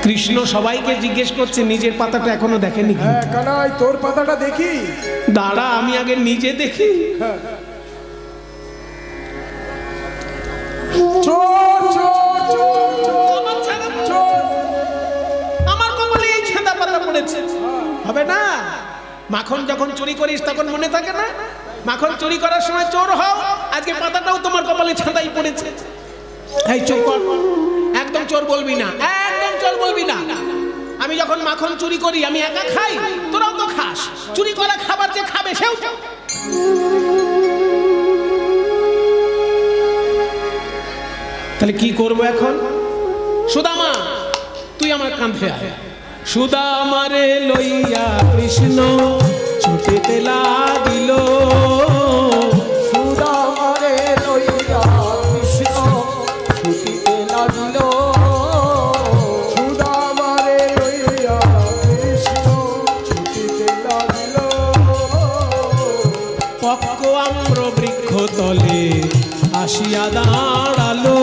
কৃষ্ণ সবাইকে জিজ্ঞেস করছে, নিজের পাতাটা এখনো দেখেনি। হ্যাঁ কানাই, তোর পাতাটা দেখি। দাঁড়া, আমি আগে নিজে দেখি। চোর চোর চোর চোর, আমার কপালে এই ছেঁদা পাতা পড়েছে। হবে না? মাখন যখন চুরি করিস তখন মনে থাকে না? মাখন চুরি করার সময় চোর হও, আজকে পাতাটাও তোমার কপালে ছেঁদাই পড়েছে। এই চুপ কর, একদম চোর বলবি না, একদম চোর বলবি না। আমি যখন মাখন চুরি করি আমি একা খাই, তোরাও তো খাস। চুরি করা খাবার যে খাবে সেও। তাহলে কি করবো এখন? সুদামা, তুই আমার কাঁধে আয়। সুদামারে লইয়া কৃষ্ণ ছুটিতে লাগিল। সুদামারে লইয়া কৃষ্ণ ছুটিতে লাগিল। সুদামারে লইয়া কৃষ্ণ ছুটিতে লাগিল। পক্ক আম্র বৃক্ষ তলে আসিয়া দাঁড়ালো।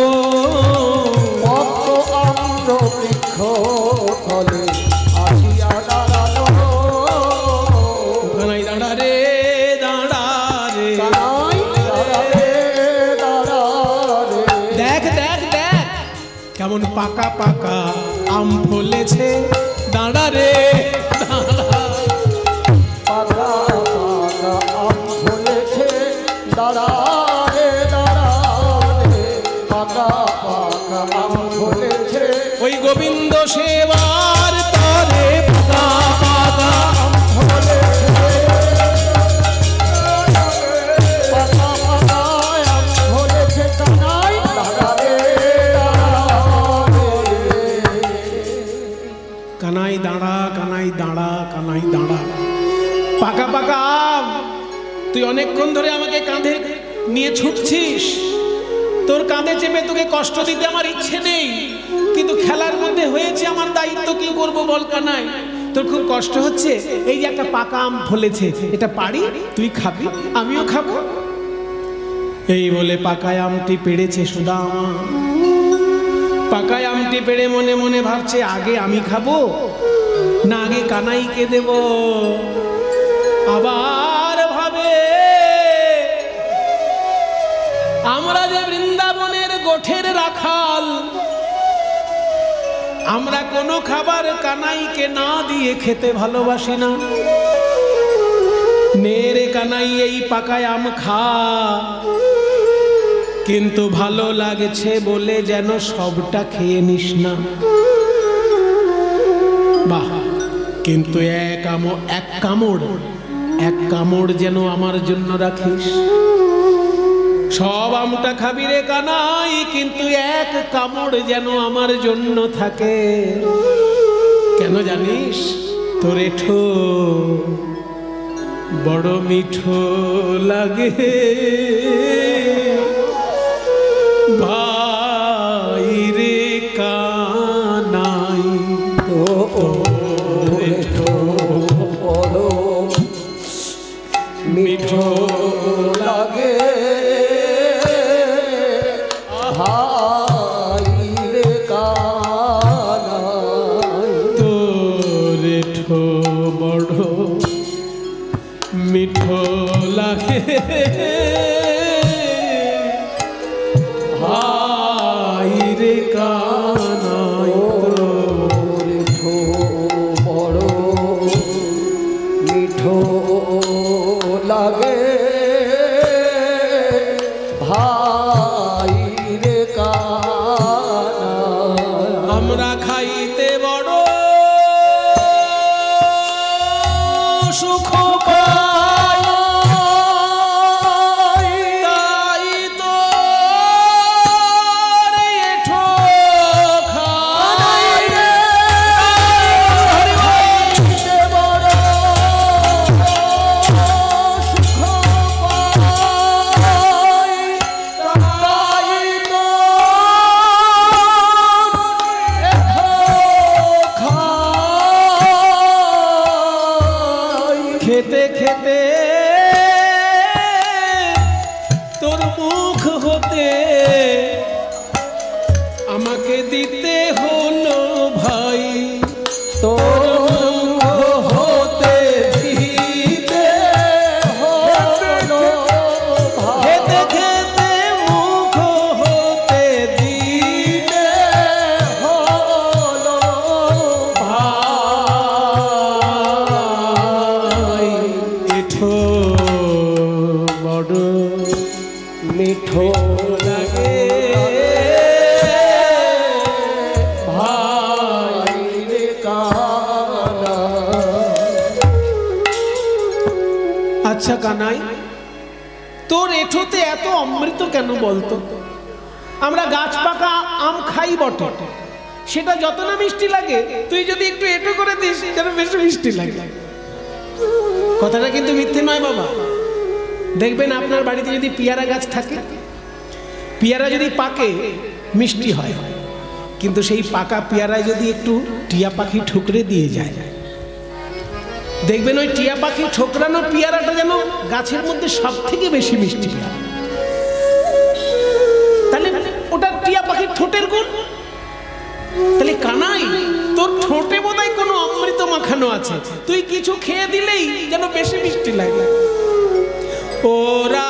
পক্ক আম্র বৃক্ষ তলে আসিয়া দাঁড়ালো। কানাই দাঁড়া রে, দাঁড়া রে, কানাই দাঁড়া রে, দাঁড়া রে। দেখ দেখ দেখ কেমন পাকা পাকা আম ফলেছে। দাঁড়া রে, দাঁড়া। পাকা পাকা আম ফলেছে। দাঁড়া রে, দাঁড়া রে। পাকা পাকা আম ফলেছে। ওই গোবিন্দ সেবার তরে পাকা পাকা আম ফলেছে। পাকা পাকা আম ফলেছে। কানাই দাঁড়া রে, দাঁড়া রে। কানাই দাঁড়া, কানাই দাঁড়া, কানাই দাঁড়া। পাকা পাকা আম, তুই অনেকক্ষণ ধরে আমাকে কাঁধে নিয়ে ছুটছিস। তোর কাঁধে চেপে তোকে কষ্ট দিতে আমার ইচ্ছে নেই, কিন্তু খেলার মধ্যে হয়েছে আমার দায়িত্ব। কি করবো বল কানাই? তোর খুব কষ্ট হচ্ছে। এই যে একটা পাকা আম ফলেছে, এটা পারি, তুই খাবি, আমিও খাবো। এই বলে পাকা আমটি পেড়েছে সুদামা। পাকা আমটি পেড়ে মনে মনে ভাবছে, আগে আমি খাবো না আগে কানাইকে দেব। আবার ভাবে, আমরা যে বৃন্দাবনের গোঠের রাখাল, আমরা কোনো খাবার কানাইকে না দিয়ে খেতে ভালোবাসি না। নে রে কানাই, এই পাকা আম খা। কিন্তু ভালো লাগছে বলে যেন সবটা খেয়ে নিস না। বাহ, কিন্তু এক কামড় যেন আমার জন্য রাখিস। সব আমটা খাবি রে কানাই, কিন্তু এক কামড় যেন আমার জন্য থাকে। কেন জানিস? তোর এঠো বড় মিঠো লাগে ভাই রে কানাই। মিঠো লাগে ভাই রে কানাই। তোর এঠো বড় মিঠো লাগে ভাই রে কানাই। মিঠো বড় মিঠো লাগে ভাই রে কানাই। আমরা খাইতে বড় সুখ পাই, তাই তো এঠো খাই রে। খাইতে বড় সুখ পাই, তাই তো এঠো খাই। খেতে আচ্ছা কানাই, তোর এঁঠোতে এত অমৃত কেন বলতো? আমরা গাছ পাকা আম খাই বটে, সেটা যত না মিষ্টি লাগে, তুই যদি একটু এঁঠো করে দিস যেন বেশি মিষ্টি লাগে। কথাটা কিন্তু মিথ্যে নয় বাবা। দেখবেন আপনার বাড়িতে যদি পেয়ারা গাছ থাকে, পেয়ারা যদি পাকে মিষ্টি হয়, কিন্তু সেই পাকা পেয়ারায় যদি একটু টিয়া পাখি ঠুকরে দিয়ে যায়, দেখবেন ওই টিয়া পাখি ঠোকরানো পেয়ারাটা যেন গাছের মধ্যে সব থেকে বেশি মিষ্টি পেয়ারা। তাহলে ওটা টিয়া পাখির ঠোঁটের গুণ। তাহলে কানাই, তোর ঠোঁটে বোধহয় কোনো অমৃত মাখানো আছে, তুই কিছু খেয়ে দিলেই যেন বেশি মিষ্টি লাগে। ওরা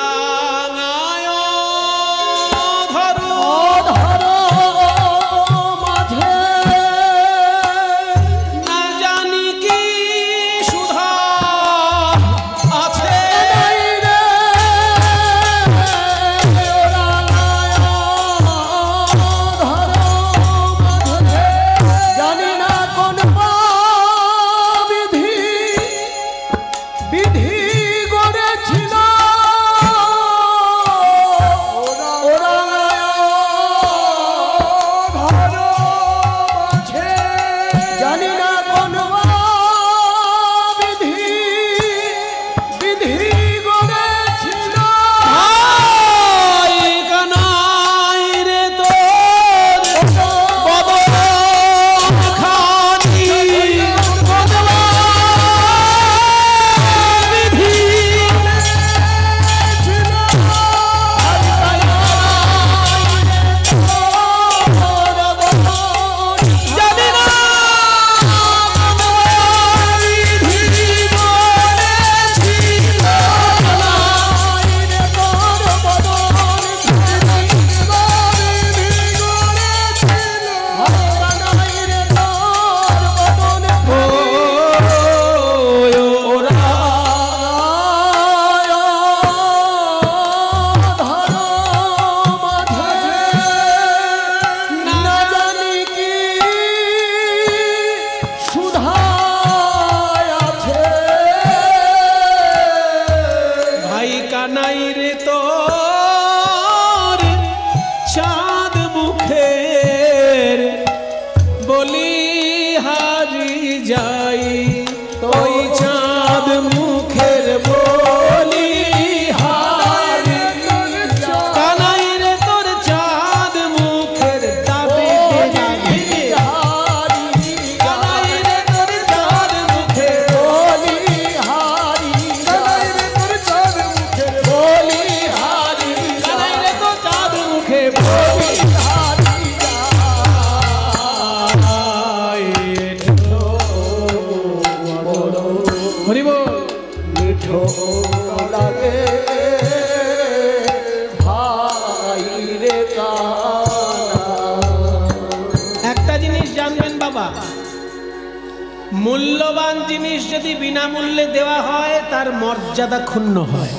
মূল্যবান জিনিস যদি বিনামূল্যে দেওয়া হয় তার মর্যাদা ক্ষুণ্ণ হয়।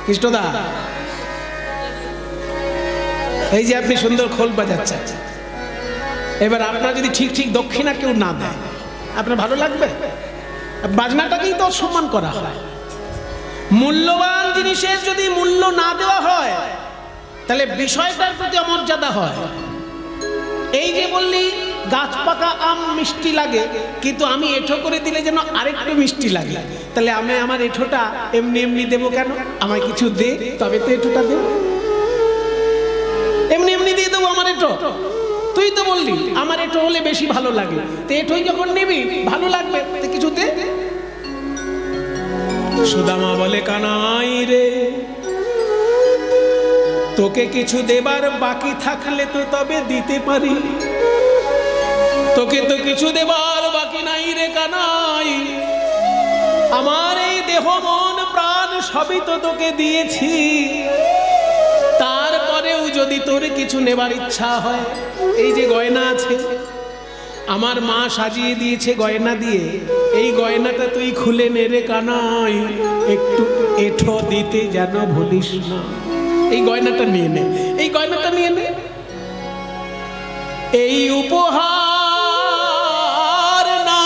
কৃষ্ণদা, এই যে আপনি সুন্দর খোল বাজাচ্ছেন, এবার আপনার যদি ঠিক ঠিক দক্ষিণা কেউ না দেয়, আপনার ভালো লাগবে? বাজনাটাকেই তো সম্মান করা হয়। মূল্যবান জিনিসের যদি মূল্য না দেওয়া হয় তাহলে বিষয়টার প্রতি অমর্যাদা হয়। এই যে বললি গাছ পাকা আম মিষ্টি লাগে, কিন্তু আমি এঁঠো করে দিলে যেন আরেকটু মিষ্টি লাগে, তাহলে আমি আমার এঁঠোটা এমনি এমনি দেবো কেন? আমায় কিছু দে, তবে তো এঁঠোটা দেবো। এমনি এমনি দিয়ে দেবো আমার এঁঠো? তুই তো বললি আমার এঁঠো হলে বেশি ভালো লাগে, তো এঁঠোই যখন নিবি ভালো লাগবে, তো কিছু দে। সুদামা বলে, কানাই রে, তোকে কিছু দেবার বাকি থাকলে তো তবে দিতে পারি, তোকে তো কিছু দেবার বাকি নাই রে কানাই। আমার এই দেহ মন প্রাণ সবই তো তোকে দিয়েছি, তারপরেও যদি তোর কিছু নেবার ইচ্ছা হয়, এই যে গয়না আছে, আমার মা সাজিয়ে দিয়েছে গয়না দিয়ে, এই গয়নাটা তুই খুলে নে রে কানাই, একটু এঁঠো দিতে যেন ভুলিস না। এই গয়নাটা নিয়ে নে, এই গয়নাটা নিয়ে নে, এই উপহার না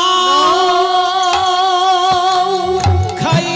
খাই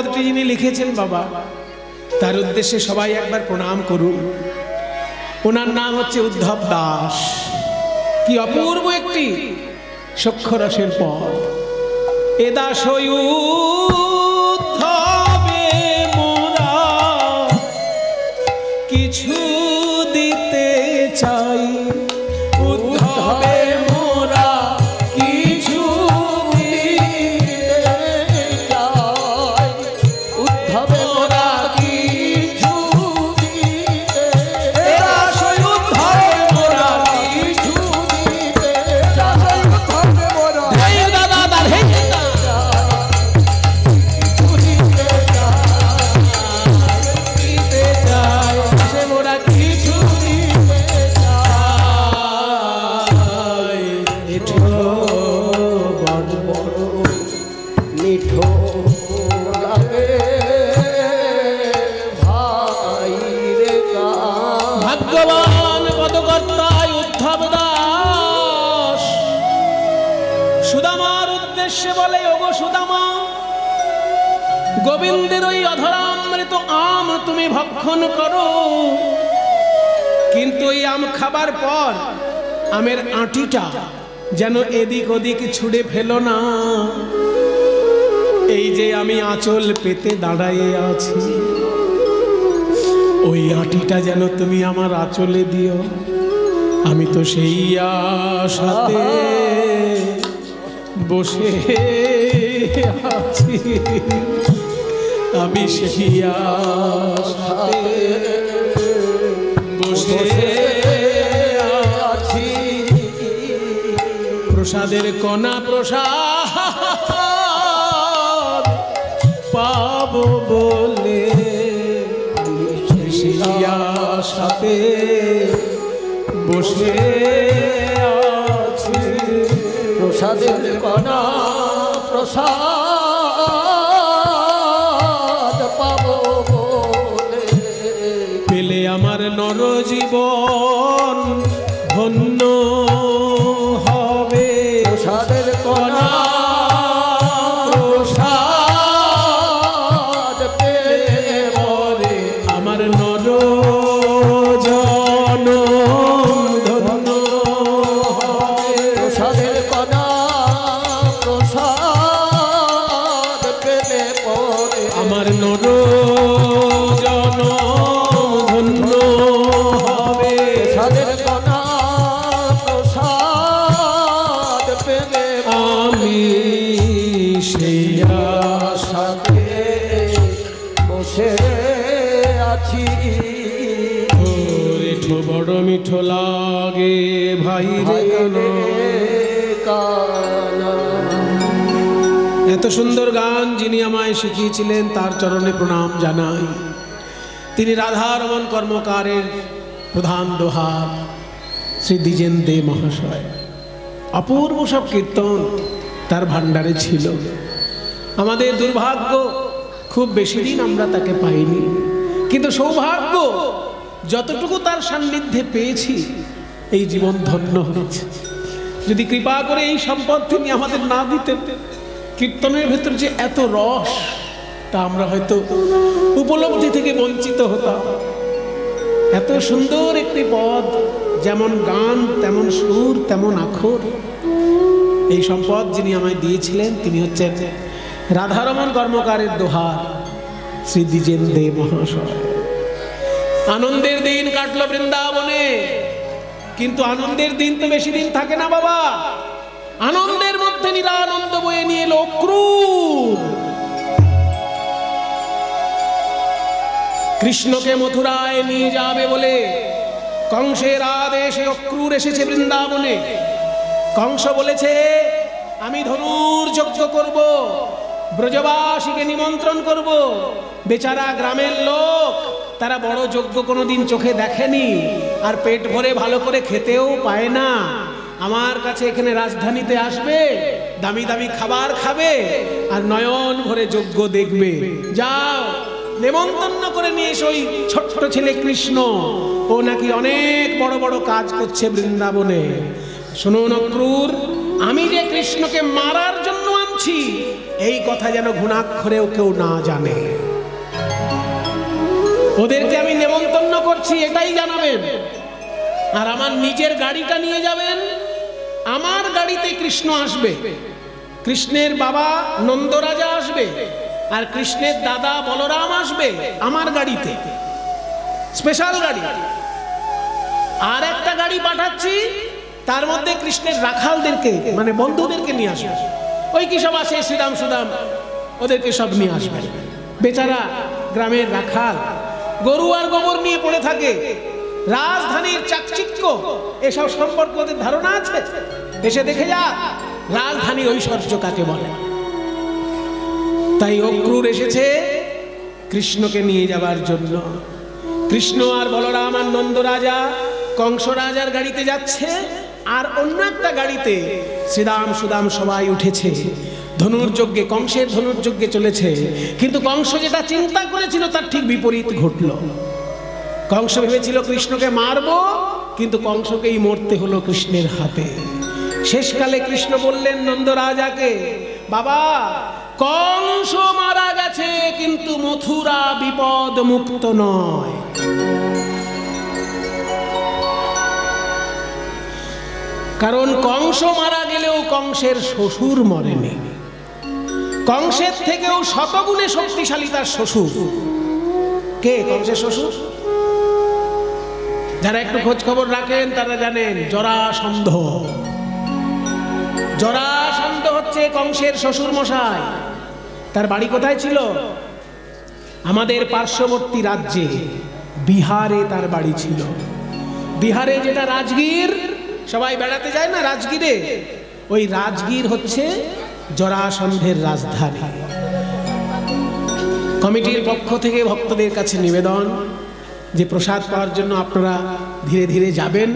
পদটি যিনি লিখেছেন বাবা, তার উদ্দেশ্যে সবাই একবার প্রণাম করুন। ওনার নাম হচ্ছে উদ্ধব দাস। কি অপূর্ব একটি সক্ষরসের পদ। এ দাস উদ্ধবে মোরা কিছু দিতে চাই, উদ্ধবে মোরা কিছু দিতে চাই, উদ্ধবে মোরা কিছু দিতে এ দাস উদ্ধবে মোরা কিছু দিতে চাই, উদ্ধবে মোরা এই দাদা দাদা হে কিছু দিতে দিতে চাই, সে মোরা কিছু দিতে চাই। এঠো বড় বড় মিঠো লাগে ভাই রে গান। ভাগ্যবান পদকর্তায় উদ্ধব দাস সুদামার উদ্দেশ্যে বলে, ওগো সুদামা, গোবিন্দের ওই অধরামৃত আম তুমি ভক্ষণ করো, কিন্তু ওই আম খাবার পর আমের আঁটিটা যেন এদিক ওদিক ছুঁড়ে ফেলো না। এই যে আমি আঁচল পেতে দাঁড়াইয়ে আছি, ওই আঁটিটা যেন তুমি আমার আঁচলে দিও। আমি তো সেই আশাতে বসে আছি, আমি সেই আশাতে বসে আছি প্রসাদের কণা প্রসাদ পাবো বলে সেই আশাতে বসে আছি। প্রসাদের কণা প্রসাদ পাবো বলে পেলে আমার নরজীবন ধন্য হবে। প্রসাদের কণা প্রসাদ পেলে পরে আমার নরজন ধন্য হবে। প্রসাদের কণা প্রসাদ পেলে পরে আমার নরজন ধন্য হবে। প্রসাদের কণা প্রসাদ পেলে আমি সেই আশাতে বসে আছি এঠো বড় মিঠো লাগে ভাই রে কানা। এত সুন্দর গান যিনি আমায় শিখিয়েছিলেন তার চরণে প্রণাম জানাই। তিনি রাধারমণ কর্মকারের প্রধান দোহার শ্রী দ্বিজেন দে মহাশয়। অপূর্ব সব কীর্তন তার ভাণ্ডারে ছিল। আমাদের দুর্ভাগ্য খুব বেশি দিন আমরা তাকে পাইনি, কিন্তু সৌভাগ্য যতটুকু তার সান্নিধ্যে পেয়েছি এই জীবন ধন্য হয়েছে। যদি কৃপা করে এই সম্পদ তিনি আমাদের না দিতেন, কীর্তনের ভেতর যে এত রস তা আমরা হয়তো উপলব্ধি থেকে বঞ্চিত হতাম। এত সুন্দর একটি পদ, যেমন গান তেমন সুর তেমন আখর, এই সম্পদ যিনি আমায় দিয়েছিলেন তিনি হচ্ছেন রাধারমণ কর্মকারের দোহার শ্রী দ্বিজেন দে মহাশয়। আনন্দের দিন কাটলো বৃন্দাবনে, কিন্তু আনন্দের দিন তো বেশি দিন থাকে না বাবা। আনন্দের মধ্যে নিরানন্দ বয়ে নিয়ে এলো অক্রূর। কৃষ্ণকে মথুরায় নিয়ে যাবে বলে কংসের আদেশে অক্রূর এসেছে বৃন্দাবনে। কংস বলেছে আমি ধনুর যজ্ঞ করব, ব্রজবাসীকে নিমন্ত্রণ করব। বেচারা গ্রামের লোক, তারা বড় যজ্ঞ কোনোদিন চোখে দেখেনি, আর পেট ভরে ভালো করে খেতেও পায় না। আমার কাছে এখানে রাজধানীতে আসবে, দামি দামি খাবার খাবে, আর নয়ন ভরে যজ্ঞ দেখবে। যাও নেমন্তন্ন করে নিয়ে এসো ওই ছোট্ট ছেলে কৃষ্ণ, ও নাকি অনেক বড় বড় কাজ করছে বৃন্দাবনে। শুনুন অক্রূর, আমি যে কৃষ্ণকে মারার জন্য আনছি আসছি এই কথা যেন ঘুণাক্ষরেও কেউ না জানে। ওদেরকে আমি নেমন্তন্ন করছি এটাই জানাবেন। আর আমার নিজের গাড়িটা নিয়ে যাবেন, আমার গাড়িতে কৃষ্ণ আসবে, কৃষ্ণের বাবা নন্দরাজা আসবে, আর কৃষ্ণের দাদা বলরাম আসবে আমার গাড়িতে, স্পেশাল গাড়ি। আর একটা গাড়ি পাঠাচ্ছি, তার মধ্যে কৃষ্ণের রাখালদেরকে মানে বন্ধুদেরকে নিয়ে আসবে। ওই কি সব আছে শ্রীরাম সুদাম, ওদেরকে সব নিয়ে আসবে। বেচারা গ্রামের রাখাল গরু আর গোবর নিয়ে পড়ে থাকে, রাজধানীর চাকচিক্য এসব সম্পর্কে ওদের ধারণা আছে? এসে দেখে যা রাজধানী ঐশ্বর্য কাকে বলে। তাই অক্রূর এসেছে কৃষ্ণকে নিয়ে যাবার জন্য। কৃষ্ণ আর বলরাম আর নন্দ রাজা কংস রাজার গাড়িতে যাচ্ছে, আর অন্য একটা গাড়িতে শ্রীরাম সুদাম সবাই উঠেছে। ধনুর্যজ্ঞে, কংসের ধনুর্যজ্ঞে চলেছে। কিন্তু কংস যেটা চিন্তা করেছিল তার ঠিক বিপরীত ঘটল। কংস ভেবেছিল কৃষ্ণকে মারবো, কিন্তু কংসকেই মরতে হলো কৃষ্ণের হাতে। শেষকালে কৃষ্ণ বললেন নন্দ রাজাকে, বাবা কংস মারা গেছে কিন্তু মথুরা বিপদ মুক্ত নয়। কারণ কংস মারা গেলেও কংসের শ্বশুর মরেনি। কংসের থেকেও শতগুণে শক্তিশালী তার শ্বশুর। কে কংসের শ্বশুর? যারা একটু খোঁজ খবর রাখেন তারা জানেন, জরাসন্ধ। জরাসন্ধ হচ্ছে কংসের শ্বশুর মশাই। তার বাড়ি কোথায় ছিল? আমাদের পার্শ্ববর্তী রাজ্যে বিহারে তার বাড়ি ছিল। বিহারে যেটা রাজগীর, সবাই বেড়াতে যায় না রাজগীরে, ওই রাজগীর হচ্ছে জরাসন্ধের রাজধানী। কমিটির পক্ষ থেকে ভক্তদের কাছে নিবেদন যে প্রসাদ পাওয়ার জন্য আপনারা ধীরে ধীরে যাবেন।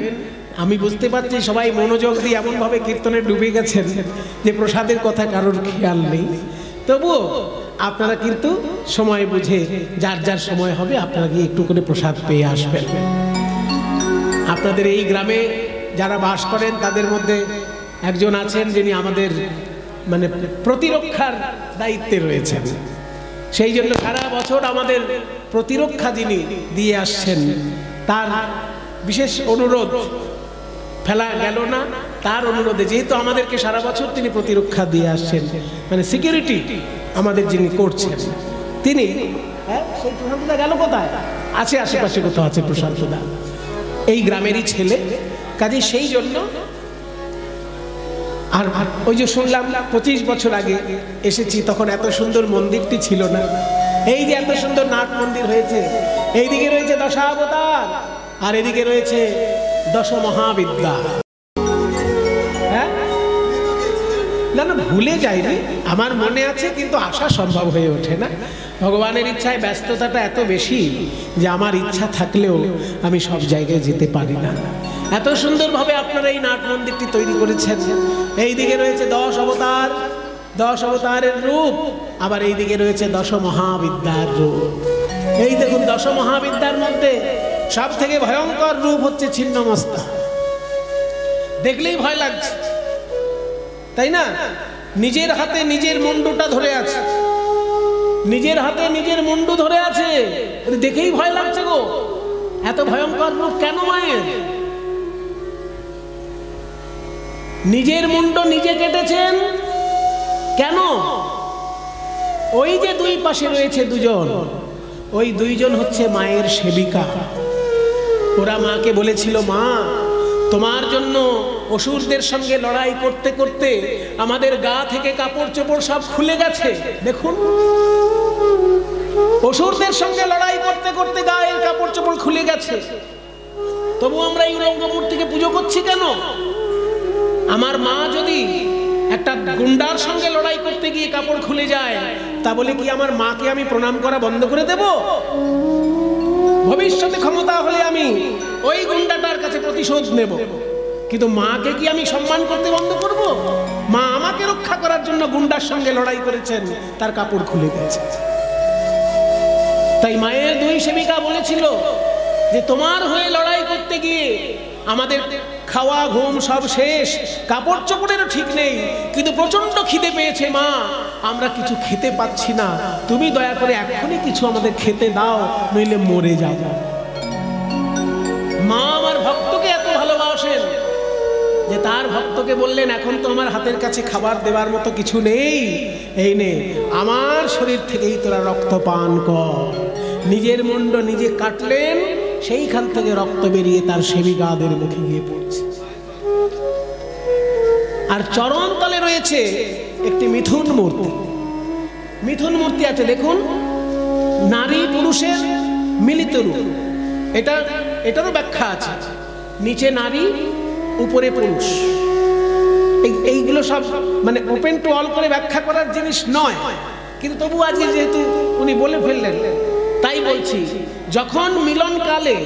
আমি বুঝতে পারছি সবাই মনোযোগ দিয়ে এমনভাবে কীর্তনে ডুবে গেছেন যে প্রসাদের কথা কারোর খেয়াল নেই। তবুও আপনারা কিন্তু সময় বুঝে যার যার সময় হবে আপনারা গিয়ে একটু করে প্রসাদ পেয়ে আসবেন। আপনাদের এই গ্রামে যারা বাস করেন তাদের মধ্যে একজন আছেন যিনি আমাদের মানে প্রতিরক্ষার দায়িত্বে রয়েছেন। সেই জন্য সারা বছর আমাদের প্রতিরক্ষা যিনি দিয়ে আসছেন তার বিশেষ অনুরোধ ফেলা গেল না। তার অনুরোধে, যেহেতু আমাদেরকে সারা বছর তিনি প্রতিরক্ষা দিয়ে আসছেন, মানে সিকিউরিটি আমাদের যিনি করছেন তিনি, সেই প্রশান্তদা গেল কোথায়? আছে আশেপাশে কোথাও আছে প্রশান্তদা, এই গ্রামেরই ছেলে। কাজে সেই জন্য আর ওই যে শুনলাম 25 বছর আগে এসেছি, তখন এত সুন্দর মন্দিরটি ছিল না। এই যে এত সুন্দর নাট মন্দির হয়েছে, এইদিকে রয়েছে দশাবতার আর এদিকে রয়েছে দশ মহাবিদ্যা। হ্যাঁ না না, ভুলে যাইনি, আমার মনে আছে, কিন্তু আসা সম্ভব হয়ে ওঠে না। ভগবানের ইচ্ছায় ব্যস্ততাটা এত বেশি যে আমার ইচ্ছা থাকলেও আমি সব জায়গায় যেতে পারি না। এত সুন্দরভাবে আপনারা এই নাট মন্দিরটি তৈরি করেছেন। এইদিকে রয়েছে 10 অবতার, 10 অবতারের রূপ, আবার এইদিকে রয়েছে 10 মহাবিদ্যার রূপ। এই দেখুন 10 মহাবিদ্যার মধ্যে সব থেকে ভয়ঙ্কর রূপ হচ্ছে ছিন্নমস্তা। দেখলেই ভয় লাগছে, তাই না? নিজের হাতে নিজের মুন্ডুটা ধরে আছে, নিজের হাতে নিজের মুন্ডু ধরে আছে, দেখেই ভয় লাগছে গো। এত ভয়ঙ্কর রূপ কেন মায়ের? নিজের মুন্ড নিজে কেটেছেন কেন? ওই যে দুই পাশে রয়েছে দুজন, ওই দুইজন হচ্ছে মায়ের সেবিকা। ওরা মাকে বলেছিল, মা তোমার জন্য অসুরদের সঙ্গে লড়াই করতে করতে আমাদের গা থেকে কাপড় চোপড় সব খুলে গেছে। দেখুন, অসুরদের সঙ্গে লড়াই করতে করতে গায়ের কাপড় চোপড় খুলে গেছে, তবু আমরা এই উলঙ্গ মূর্তিকে পুজো করছি কেন? আমার মা যদি একটা গুন্ডার সঙ্গে লড়াই করতে গিয়ে কাপড় খুলে যায়, তা বলে কি আমার মাকে আমি প্রণাম করা বন্ধ করে দেব? ভবিষ্যতে ক্ষমতা হলে আমি ওই গুন্ডাটার কাছে প্রতিশোধ নেব, কিন্তু মাকে কি আমি সম্মান করতে বন্ধ করব? মা আমাকে রক্ষা করার জন্য গুন্ডার সঙ্গে লড়াই করেছেন, তার কাপড় খুলে গেছে। তাই মায়ের দুই সেবিকা বলেছিল যে তোমার হয়ে লড়াই করতে গিয়ে আমাদের খাওয়া ঘুম সব শেষ, কাপড় চোপড়েরও ঠিক নেই, কিন্তু প্রচন্ড খিদে পেয়েছে মা, আমরা কিছু খেতে পাচ্ছি না, তুমি দয়া করে এখনই কিছু আমাদের খেতে দাও, নইলে মরে যাব। মা আমার ভক্তকে এত ভালোবাসেন যে তার ভক্তকে বললেন, এখন তো আমার হাতের কাছে খাবার দেওয়ার মতো কিছু নেই, এই নে আমার শরীর থেকেই তোরা রক্ত পান কর। নিজের মুন্ড নিজে কাটলেন, সেইখান থেকে রক্ত বেরিয়ে তার সেবিকাদের মুখে গিয়ে পড়ছে। আর চরণ তলে রয়েছে একটি মিথুন মূর্তি। মিথুন মূর্তি আছে দেখুন, নারী পুরুষের মিলিত রূপ। এটারও ব্যাখ্যা আছে, নিচে নারী উপরে পুরুষ। এইগুলো সব মানে ওপেন টু অল করে ব্যাখ্যা করার জিনিস নয়, কিন্তু তবু আজকে যেহেতু উনি বলে ফেললেন তাই বলছি। যখন মিলনকালে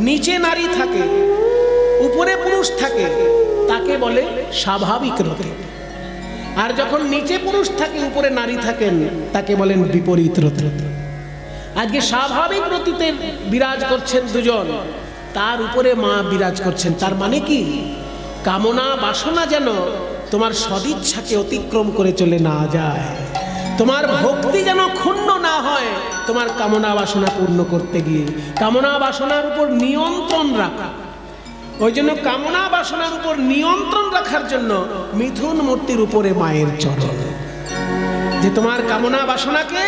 নিচে নারী থাকে উপরে পুরুষ থাকে তাকে বলে স্বাভাবিক রতি, আর যখন নিচে পুরুষ থাকে উপরে নারী থাকেন তাকে বলেন বিপরীত রতি। আজকে স্বাভাবিক রতিতে বিরাজ করছেন দুজন, তার উপরে মা বিরাজ করছেন। তার মানে কি, কামনা বাসনা যেন তোমার সদিচ্ছাকে অতিক্রম করে চলে না যায়, তোমার ভক্তি যেন ক্ষুণ্ণ না হয় তোমার কামনা বাসনা পূর্ণ করতে গিয়ে। কামনা বাসনার উপর নিয়ন্ত্রণ রাখা, ওই জন্য কামনা বাসনার উপর নিয়ন্ত্রণ রাখার জন্য মিথুন মূর্তির উপরে মায়ের চরণ, যে তোমার কামনা বাসনাকে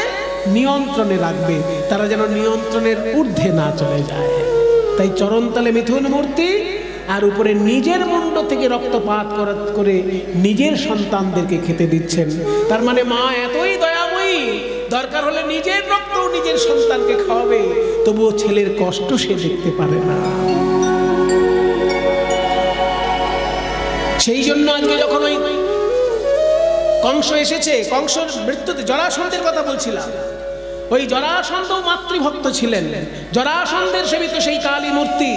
নিয়ন্ত্রণে রাখবে, তারা যেন নিয়ন্ত্রণের ঊর্ধ্বে না চলে যায়। তাই চরণতলে মিথুন মূর্তি, আর উপরে নিজের মুন্ড থেকে রক্তপাত করে নিজের সন্তানদেরকে খেতে দিচ্ছেন। তার মানে মা এতই দয়াময়ী, দরকার হলে নিজের রক্ত নিজের সন্তানকে খাওয়াবে, তবুও ছেলের কষ্ট সে দেখতে পারে না। সেই জন্য আজকে যখন ওই কংস এসেছে, কংসর মৃত্যুতে জরাসন্ধের কথা বলছিলাম, ওই জরাসন্ধ মাতৃভক্ত ছিলেন। জরাসন্ধের সেবিত সেই কালী মূর্তি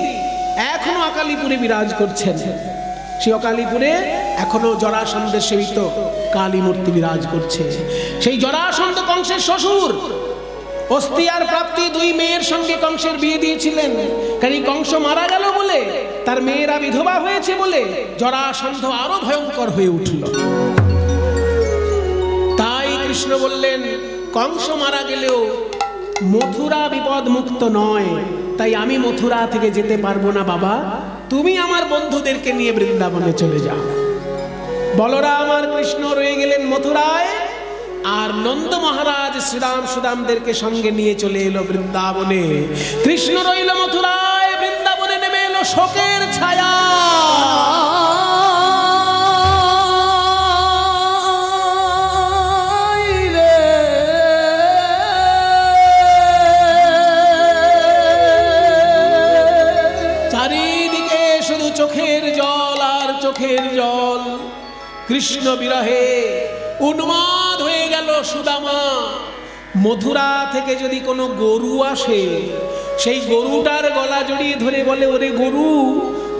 এখনো অকালীপুরে বিরাজ করছেন। সেই অকালীপুরে এখনো জরাসন্ধের সেবিত কালী মূর্তি বিরাজ করছে। সেই জরাসন্ধ কংসের শ্বশুর, অস্তি আর প্রাপ্তি দুই মেয়ের সঙ্গে কংসের বিয়ে দিয়েছিলেন। কারণ কংস মারা গেল বলে, তার মেয়েরা বিধবা হয়েছে বলে জরাসন্ধ আরো ভয়ঙ্কর হয়ে উঠল। তাই কৃষ্ণ বললেন, কংস মারা গেলেও মথুরা বিপদ মুক্ত নয়, তাই আমি মথুরা থেকে যেতে পারবো না বাবা, তুমি আমার বন্ধুদেরকে নিয়ে বৃন্দাবনে চলে যাও। বলরাম আর কৃষ্ণ রয়ে গেলেন মথুরায়, আর নন্দ মহারাজ শ্রীরাম সুদামদেরকে সঙ্গে নিয়ে চলে এলো বৃন্দাবনে। কৃষ্ণ রইল মথুরায়, বৃন্দাবনে নেমে এলো শোকের ছায়া। চারিদিকে শুধু চোখের জল আর চোখের জল। কৃষ্ণ বিরহে উন্মাদ হয়ে গেল সুদামা। মথুরা থেকে যদি কোনো গরু আসে, সেই গরুটার গলা জড়িয়ে ধরে বলে, ওরে গরু,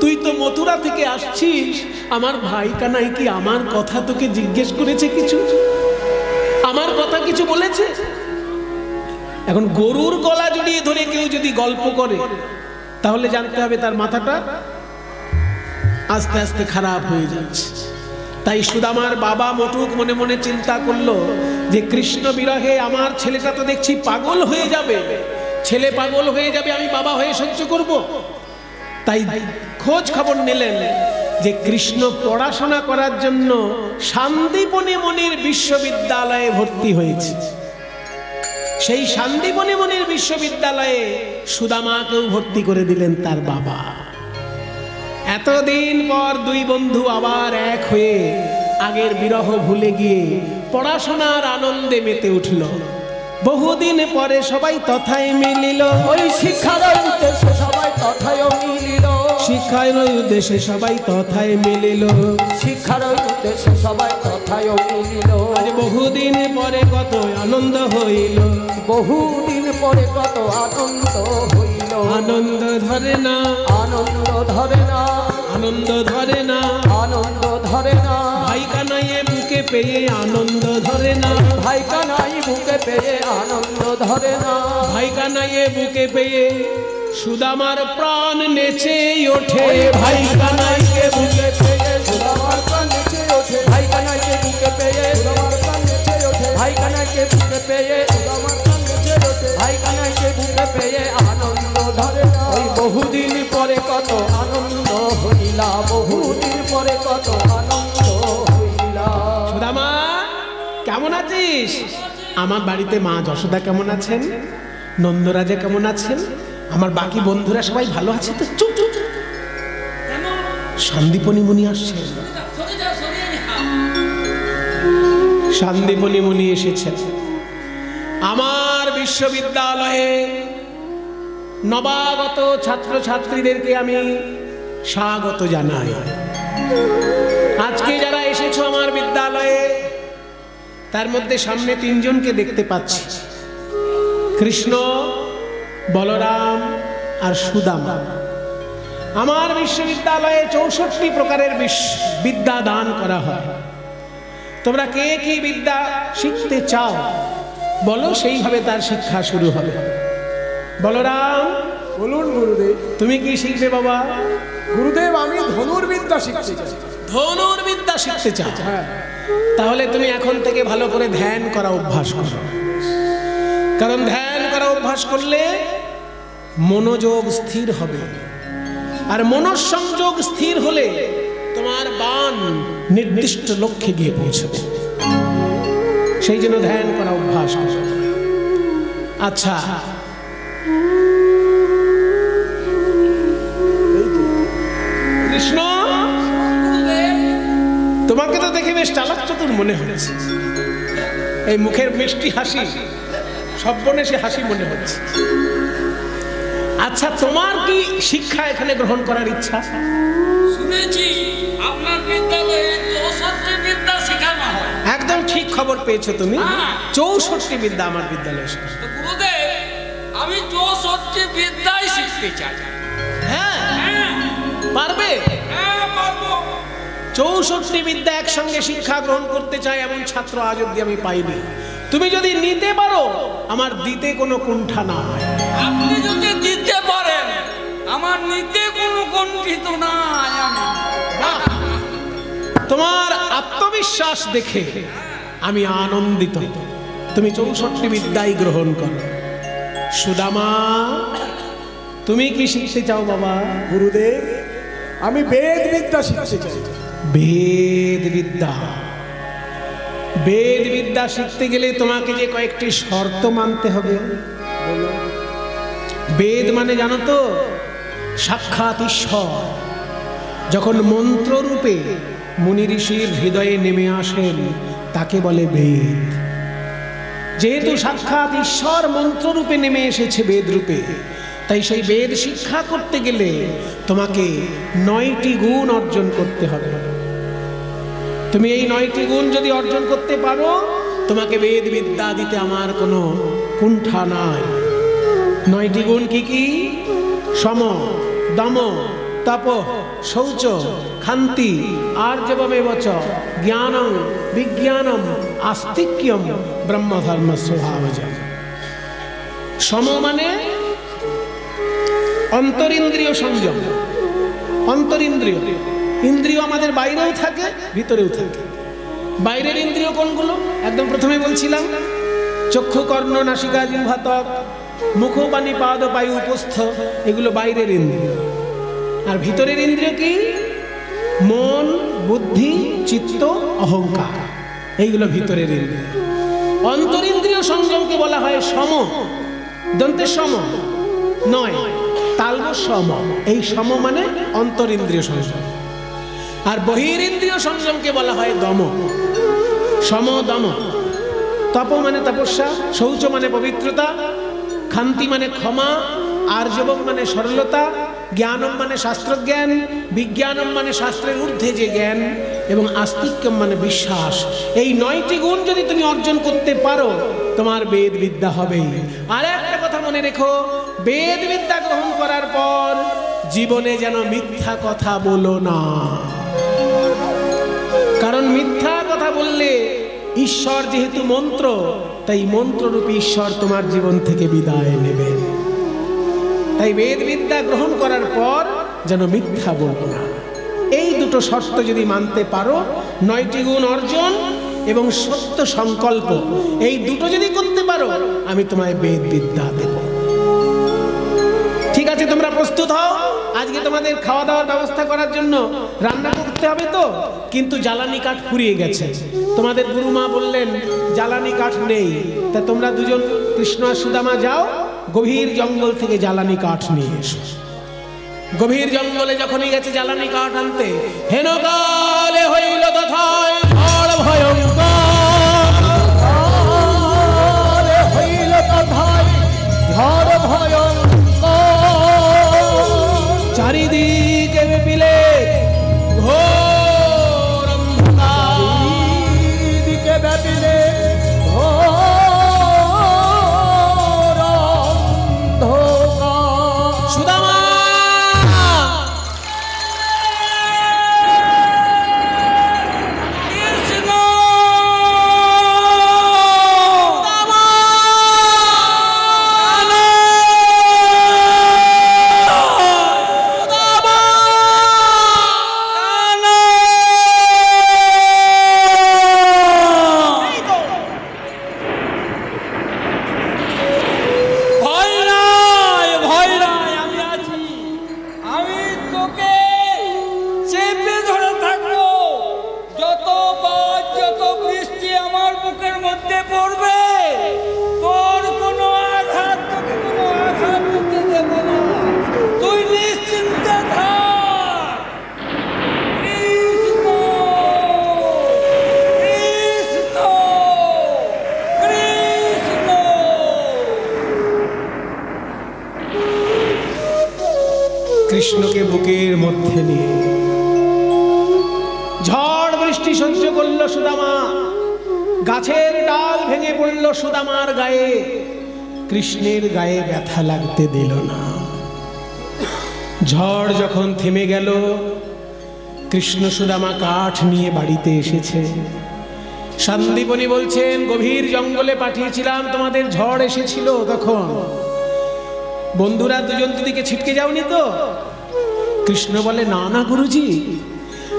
তুই তো মথুরা থেকে আসছিস, আমার ভাই কানাই কি আমার কথা তোকে জিজ্ঞেস করেছে কিছু? আমার কথা কিছু বলেছে? এখন গরুর গলা জড়িয়ে ধরে কেউ যদি গল্প করে, তাহলে জানতে হবে তার মাথাটা আস্তে আস্তে খারাপ হয়ে যাচ্ছে। তাই সুদামার বাবা মটুক মনে মনে চিন্তা করলো যে কৃষ্ণ বিরহে আমার ছেলেটা তো দেখছি পাগল হয়ে যাবে, ছেলে পাগল হয়ে যাবে, আমি বাবা হয়ে সহ্য করব। তাই খোঁজ খবর নিলেন যে কৃষ্ণ পড়াশোনা করার জন্য শান্তিবনী মুনির বিশ্ববিদ্যালয়ে ভর্তি হয়েছে। সেই শান্তিবনী মুনির বিশ্ববিদ্যালয়ে সুদামাকেও ভর্তি করে দিলেন তার বাবা। এতদিন পর দুই বন্ধু আবার এক হয়ে আগের বিরহ ভুলে গিয়ে পড়াশোনার আনন্দে মেতে উঠল। বহুদিন পরে সবাই তথায় মিলিল, ওই শিক্ষার উদ্দেশ্যে সবাই তথায় মিলিল। শিক্ষার উদ্দেশ্যে সবাই তথায় মিলিল, শিক্ষার উদ্দেশ্যে সবাই তথায় মিলিল। আজ বহুদিন পরে কত আনন্দ হইল, বহুদিন পরে কত আনন্দ হইল। আনন্দ ধরে না, আনন্দ ধরে না, আনন্দ ধরে না, আনন্দ ধরে না। ভাই কানাইয়ে বুকে পেয়ে আনন্দ ধরে না, ভাই কানাই বুকে পেয়ে আনন্দ ধরে না। ভাই কানাইয়ে বুকে পেয়ে সুদামার প্রাণ নেচে ওঠে ভাই কানাইকে বুকে পেয়ে সুদামার প্রাণ নেচে ওঠে ভাই কানাইকে বুকে পেয়ে সুদামার প্রাণ নেচে ওঠে ভাই কানাইকে বুকে পেয়ে সুদামার প্রাণ নেচে ওঠে ভাই কানাইকে বুকে পেয়ে আনন্দ ধরে না ওই বহুদিন পরে কত আনন্দ হইলা বহুদিন পরে কত আনন্দ হইলা সুদামা কেমন আছিস? আমার বাড়িতে মা যশোদা কেমন আছেন? নন্দরাজা কেমন আছেন? আমার বাকি বন্ধুরা সবাই ভালো আছে তো? চুপ চুপ চুপ। সন্দীপনী মুনি আসছেন। সন্দীপনী মুনি এসেছেন। আমার বিশ্ববিদ্যালয়ে নবাগত ছাত্রছাত্রীদেরকে আমি স্বাগত জানাই। আজকে যারা এসেছো আমার বিদ্যালয়ে, তার মধ্যে সামনে তিনজনকে দেখতে পাচ্ছি, কৃষ্ণ, বলরাম আর সুদামা। আমার বিশ্ববিদ্যালয়ে 64 প্রকারের বিদ্যা দান করা হয়। তোমরা কে কি বিদ্যা শিখতে চাও বলো, সেইভাবে তার শিক্ষা শুরু হবে। বলরাম, বলুন গুরুদেব। তুমি কি শিখবে বাবা? গুরুদেব আমি ধনুর্বিদ্যা শিখতে চাই। ধনুর্বিদ্যা শিখতে চাও? হ্যাঁ। তাহলে তুমি এখন থেকে ভালো করে ধ্যান করা অভ্যাস করো। কারণ ধ্যান করা অভ্যাস করলে মনোযোগ স্থির হবে, আর মনঃসংযোগ স্থির হলে তোমার বাণ নির্দিষ্ট লক্ষ্যে গিয়ে পৌঁছবে। সেই জন্য ধ্যান করা অভ্যাস করো। আচ্ছা, কৃষ্ণ, তোমাকে তো দেখে বেশ চালাক চতুর মনে হচ্ছে। এই মুখের মিষ্টি হাসি, সব্বনেশে হাসি মনে হচ্ছে। আচ্ছা, তোমার কি শিক্ষা এখানে গ্রহণ করার ইচ্ছা? শুনেছি আপনার বিদ্যালয়ে 64 বিদ্যা শেখানো হয়। একদম ঠিক খবর পেয়েছো তুমি। 64 বিদ্যা আমার বিদ্যালয়ে শেখানো। তো গুরুদেব, আমি 64 বিদ্যাই শিখতে চাই। হ্যাঁ, হ্যাঁ পারবে? হ্যাঁ পারবো। 64 বিদ্যা একসঙ্গে শিক্ষা গ্রহণ করতে চাই এমন ছাত্র আজ অব্দি আমি পাইনি। তুমি যদি নিতে পারো, আমার দিতে কোনো কুণ্ঠা না হয়। আপনি যদি দিতে পারেন, আমার নিতে কোনো কুণ্ঠিত নাই। আমি বাহ! তোমার আত্মবিশ্বাস দেখে আমি আনন্দিত। তুমি 64 বিদ্যাই গ্রহণ করো। সুদামা, তুমি কি শিখতে চাও বাবা? গুরুদেব আমি বেদ বিদ্যা শিখতে চাই। বেদ বিদ্যা। বেদ বিদ্যা শিখতে গেলে তোমাকে যে কয়েকটি শর্ত মানতে হবে। বেদ মানে জানো তো, সাক্ষাৎ ঈশ্বর যখন মন্ত্ররূপে মুনি ঋষির হৃদয়ে নেমে আসেন তাকে বলে বেদ। যেহেতু সাক্ষাৎ ঈশ্বর মন্ত্ররূপে নেমে এসেছে বেদ রূপে, তাই সেই বেদ শিক্ষা করতে গেলে তোমাকে 9টি গুণ অর্জন করতে হবে। তুমি এই 9টি গুণ যদি অর্জন করতে পারো, তোমাকে বেদ বিদ্যা দিতে আমার কোনো কুণ্ঠা নাই। 9টি গুণ কি কি? সম, দম, তপ, শৌচ, ক্ষান্তি, আর্জবমেব চ, জ্ঞানং বিজ্ঞানম আস্তিক্যম ব্রহ্মধর্ম স্বভাবজম। সম মানে অন্তরিন্দ্রিয় সংযম। অন্তরিন্দ্রিয়, ইন্দ্রিয় আমাদের বাইরেও থাকে, ভিতরেও থাকে। বাইরের ইন্দ্রিয় কোনগুলো? একদম প্রথমে বলছিলাম, চক্ষু, কর্ণ, নাসিকা, জিহ্বা, ত্বক, মুখ, পানি, পাদ, পায়ু, উপস্থ, এগুলো বাইরের ইন্দ্রিয়। আর ভিতরের ইন্দ্রিয় কি? মন, বুদ্ধি, চিত্ত, অহংকার, এইগুলো ভিতরের ইন্দ্রিয়। অন্তরিন্দ্রিয় সংযমকে বলা হয় সম। দন্তে সম নয়, তালব সম। এই সম মানে অন্তরিন্দ্রিয় সংযম। আর বহিরিন্দ্রিয় সংযমকে বলা হয় দম। সম, দম। তপ মানে তপস্যা, শৌচ মানে পবিত্রতা, ক্ষান্তি মানে ক্ষমা, আর্জবম মানে সরলতা, জ্ঞানম মানে শাস্ত্রজ্ঞান, বিজ্ঞানম মানে শাস্ত্রের ঊর্ধ্বে যে জ্ঞান, এবং আস্তিক্যম মানে বিশ্বাস। এই 9টি গুণ যদি তুমি অর্জন করতে পারো, তোমার বেদ বিদ্যা হবে। আর একটা কথা মনে রেখো, বেদ বিদ্যা গ্রহণ করার পর জীবনে যেন মিথ্যা কথা বলো না। কারণ মিথ্যা কথা বললে, ঈশ্বর যেহেতু মন্ত্র, তাই মন্ত্ররূপী ঈশ্বর তোমার জীবন থেকে বিদায় নেবেন। তাই তাই বেদ বিদ্যা গ্রহণ করার পর যেন মিথ্যা বলো না। এই দুটো শর্ত যদি মানতে পারো, 9টি গুণ অর্জন এবং সত্য সংকল্প, এই দুটো যদি করতে পারো, আমি তোমায় বেদ বিদ্যা দেব। ঠিক আছে, তোমরা প্রস্তুত হও। আজকে তোমাদের খাওয়া দাওয়ার ব্যবস্থা করার জন্য রান্না করতে হবে তো, কিন্তু জ্বালানি কাঠ ফুরিয়ে গেছে। তোমাদের গুরুমা বললেন জ্বালানি কাঠ নেই, তা তোমরা দুজন কৃষ্ণ আর সুদামা যাও, গভীর জঙ্গল থেকে জ্বালানি কাঠ নিয়ে এসো। গভীর জঙ্গলে যখনই গেছে জ্বালানি কাঠ আনতে, হেনকালে হইল তথায় ঝড় ভয়ঙ্কর, হইল তথায় ঝড় ভয়ঙ্কর, চারিদিকে বিলে ঘোর অন্ধকার, চারিদিকে ব্যাপিলে ঘোর অন্ধকার। সুদামা কৃষ্ণ ভয় নাই, ভয় নাই, আমি আছি। আমি তোকে চেপে ধরে থাকবো। যত বাজ, যত বৃষ্টি আমার বুকের মধ্যে পড়বে, তোর কোনো আঘাত, তোকে কোনো আঘাত দিতে দেব না। তুই নিশ্চিন্তে থাক। কৃষ্ণ, কৃষ্ণ, কৃষ্ণ। কৃষ্ণকে বুকের মধ্যে নিয়ে ঝড় বৃষ্টি সহ্য করল সুদামা। গাছের ডাল ভেঙে পড়ল সুদামার গায়ে, কৃষ্ণের গায়ে ব্যথা লাগতে দিল না। ঝড় যখন থেমে গেল, কৃষ্ণ সুদামা কাঠ নিয়ে বাড়িতে এসেছে। সন্দীপনী বলছেন, গভীর জঙ্গলে পাঠিয়েছিলাম, তোমাদের ঝড় এসেছিল, তখন বন্ধুরা দুজন দুদিকে ছিটকে যাওনি তো? কৃষ্ণ বলে, না না গুরুজি,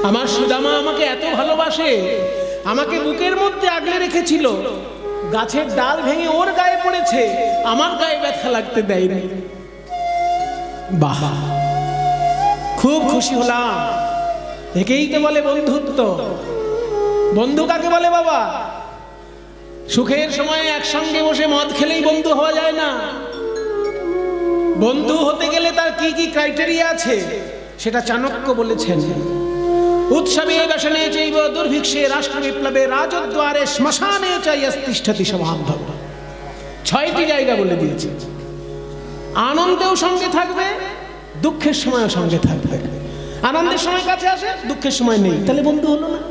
আমার সুদামা আমাকে এত ভালোবাসে, আমাকে বুকের মধ্যে আগলে রেখেছিল, গাছের ডাল ভেঙে ওর গায়ে পড়েছে, আমার গায়ে ব্যথা লাগতে দেয়নি। বাহ, খুব খুশি হলাম। একেই তো বলে বন্ধুত্ব। বন্ধু কাকে বলে বাবা? সুখের সময় একসঙ্গে বসে মদ খেলেই বন্ধু হওয়া যায় না। বন্ধু হতে গেলে তার কি কি ক্রাইটেরিয়া আছে সেটা চাণক্য বলেছেন। উৎসবে ব্যসনে চৈব দুর্ভিক্ষে রাষ্ট্র বিপ্লবে রাজদ্বারে শ্মশানে চাইস্তিষ্ঠতি সমাধব। 6টি জায়গা বলে দিয়েছে। আনন্দেও সঙ্গে থাকবে, দুঃখের সময়ও সঙ্গে থাকবে। আনন্দের সময় কাছে আসে, দুঃখের সময় নেই, তাহলে বন্ধু হলো না।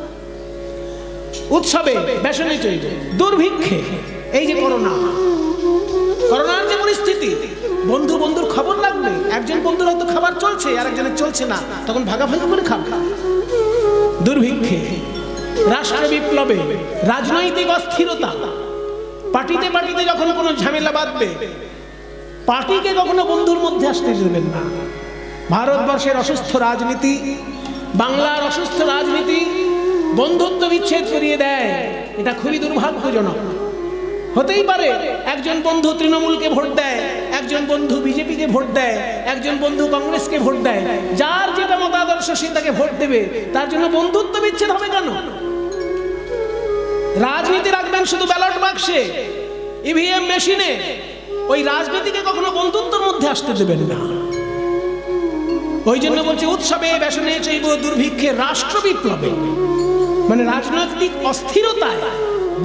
উৎসবে ব্যসনে চৈব দুর্ভিক্ষে, এই যে করোনার যে পরিস্থিতি, বন্ধু বন্ধুর খবর লাগবে। একজন বন্ধুর হয়তো খাবার চলছে আর একজনের চলছে না, তখন ভাগাভাগি করে খাবে। দুর্ভিক্ষে, রাষ্ট্র বিপ্লবে, রাজনৈতিক অস্থিরতা, পার্টিতে পার্টিতে যখন কোনো ঝামেলা বাঁধবে, পার্টিকে কখনো বন্ধুর মধ্যে আসতে দেবেন না। ভারতবর্ষের অসুস্থ রাজনীতি, বাংলার অসুস্থ রাজনীতি বন্ধুত্ব বিচ্ছেদ করিয়ে দেয়। এটা খুবই দুর্ভাগ্যজনক। হতেই পারে একজন বন্ধু তৃণমূলকে ভোট দেয়, একজন বন্ধু বিজেপিকে ভোট দেয়, একজন বন্ধু কংগ্রেসকে ভোট দেয়। যার যেটা মতাদর্শ সে তাকে ভোট দেবে, তার জন্য বন্ধুত্ব বিচ্ছেদ হবে কেন? রাজনীতি রাখবেন শুধু ব্যালট বাক্সে, ইভিএম মেশিনে। ওই রাজনীতিকে কখনো বন্ধুত্বের মধ্যে আসতে দেবেন না। ওই জন্য বলছে উৎসবে ব্যসনে চৈব দুর্ভিক্ষে রাষ্ট্র বিপ্লবে, মানে রাজনৈতিক অস্থিরতায়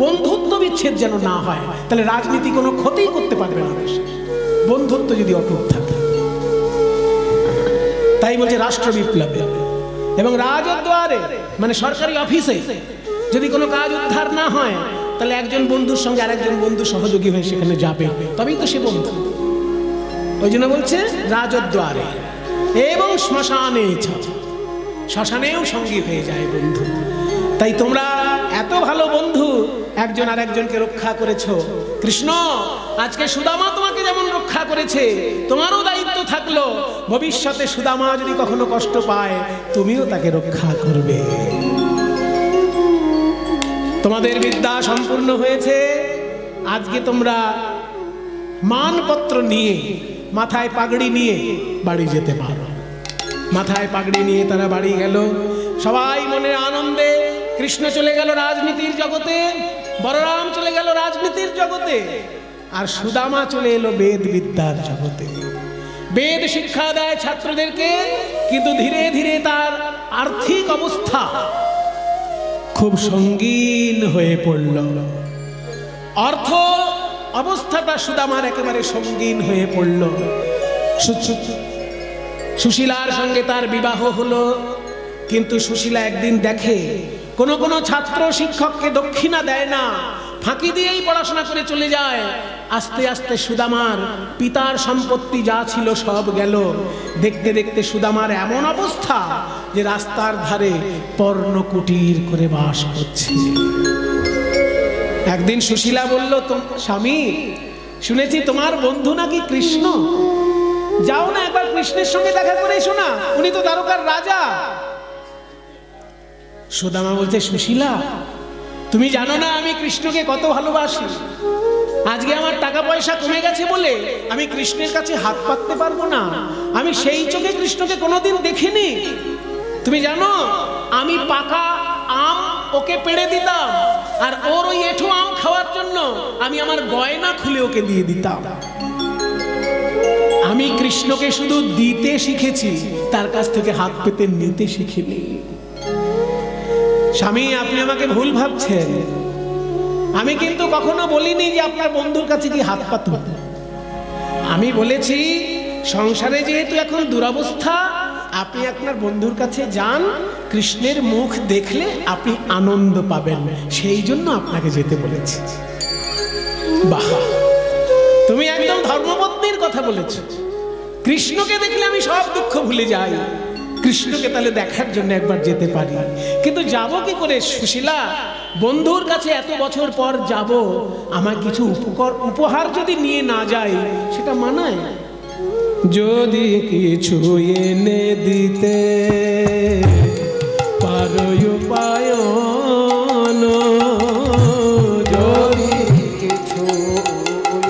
বন্ধুত্ব বিচ্ছেদ যেন না হয়। তাহলে রাজনীতি কোনো ক্ষতি করতে পারবে না দেশে, বন্ধুত্ব যদি অটুট থাকে। তাই বলছে রাষ্ট্র বিপ্লবে। এবং রাজদ্বারে, মানে সরকারি অফিসে যদি কোনো কাজ উদ্ধার না হয়, তাহলে একজন বন্ধুর সঙ্গে আরেকজন বন্ধু সহযোগী হয়ে সেখানে যাবে, তবেই তো সে বন্ধু। ওই জন্য বলছে রাজদ্বারে এবং শ্মশানে, শ্মশানেও সঙ্গী হয়ে যায় বন্ধু। তাই তোমরা এত ভালো বন্ধু, একজন আর একজনকে রক্ষা করেছো। কৃষ্ণ, আজকে সুদামা তোমাকে যেমন রক্ষা করেছে, তোমারও দায়িত্ব থাকলো ভবিষ্যতে সুদামা যদি কখনো কষ্ট পায় তুমিও তাকে রক্ষা করবে। তোমাদের বিদ্যা সম্পূর্ণ হয়েছে, আজকে তোমরা মানপত্র নিয়ে, মাথায় পাগড়ি নিয়ে বাড়ি যেতে পারো। মাথায় পাগড়ি নিয়ে তারা বাড়ি গেল, সবাই মনে আনন্দে। কৃষ্ণ চলে গেল রাজনীতির জগতে, বলরাম চলে গেল রাজনীতির জগতে, আর সুদামা চলে এলো বেদ বিদ্যার জগতে। বেদ শিক্ষা দেয় ছাত্রদেরকে, কিন্তু ধীরে ধীরে তার আর্থিক অবস্থা খুব সঙ্গীন হয়ে পড়ল। অর্থ অবস্থাটা সুদামার একেবারে সঙ্গীন হয়ে পড়ল। সুশীলার সঙ্গে তার বিবাহ হলো, কিন্তু সুশীলা একদিন দেখে কোন কোন ছাত্র শিক্ষককে দক্ষিণা দেয় না, ফাঁকি দিয়েই পড়াশোনা করে চলে যায়। আস্তে আস্তে সুদামার পিতার সম্পত্তি যা ছিল সব গেল। দেখতে দেখতে সুদামার এমন অবস্থা যে রাস্তার ধারে পর্ণকুটির করে বাস করছে। একদিন সুশীলা বলল, স্বামী, শুনেছি তোমার বন্ধু নাকি কৃষ্ণ, যাও না একবার কৃষ্ণের সঙ্গে দেখা করে এসো না, উনি তো দ্বারকার রাজা। সুদামা বলছে, সুশীলা, তুমি জানো না আমি কৃষ্ণকে কত ভালোবাসি। আজকে আমার টাকা পয়সা কমে গেছে বলে আমি কৃষ্ণের কাছে হাত পাততে পারবো না। আমি সেই চোখে কৃষ্ণকে কোনোদিন দেখিনি। তুমি জানো আমি পাকা আম ওকে পেড়ে দিতাম, আর ওর ওই এঁঠো আম খাওয়ার জন্য আমি আমার গয়না খুলে ওকে দিয়ে দিতাম। আমি কৃষ্ণকে শুধু দিতে শিখেছি, তার কাছ থেকে হাত পেতে নিতে শিখিনি। স্বামী, আপনি আমাকে ভুল ভাবছেন। আমি কিন্তু কখনো বলিনি যে আপনার বন্ধুর কাছে কি হাত পাতুন। আমি বলেছি সংসারে যেহেতু এখন দুরবস্থা, আপনি আপনার বন্ধুর কাছে যান, কৃষ্ণের মুখ দেখলে আপনি আনন্দ পাবেন, সেই জন্য আপনাকে যেতে বলেছি। বাহ, তুমি একদম ধর্মপত্নীর কথা বলেছ। কৃষ্ণকে দেখলে আমি সব দুঃখ ভুলে যাই, কৃষ্ণকে তাহলে দেখার জন্য একবার যেতে পারি। কিন্তু যাব কি করে সুশীলা? বন্ধুর কাছে এত বছর পর যাব, আমার কিছু উপহার যদি নিয়ে না যাই সেটা মানায়? যদি কিছু এনে দিতে পারো উপায়ন, যদি কিছু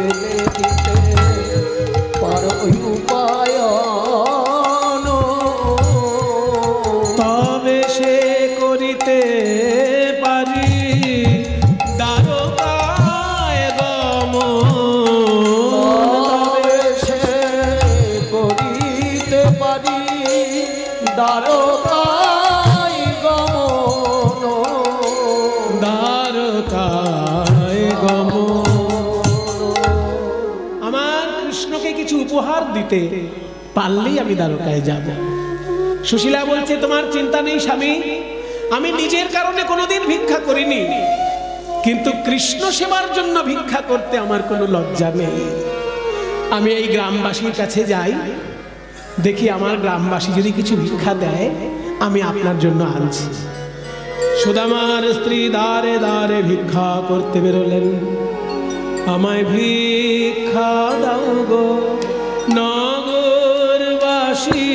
এনে দিতে পারো উপায়ন, তবে সে করিতে পারি দ্বারকায় গমন। তবে সে করিতে পারি দ্বারকায় গমন, দ্বারকায় গমন। আমার কৃষ্ণকে কিছু উপহার দিতে পারলেই আমি দ্বারকায় যাব। সুশীলা বলছে, তোমার চিন্তা নেই স্বামী, আমি নিজের কারণে কোনোদিন ভিক্ষা করিনি, কিন্তু কৃষ্ণ সেবার জন্য ভিক্ষা করতে আমার কোনো লজ্জা নেই। আমি এই গ্রামবাসীর কাছে যাই, দেখি আমার গ্রামবাসী যদি কিছু ভিক্ষা দেয় আমি আপনার জন্য আনছি। সুদামার স্ত্রী দ্বারে দ্বারে ভিক্ষা করতে বেরোলেন। আমায় ভিক্ষা দাও গো নগরবাসী,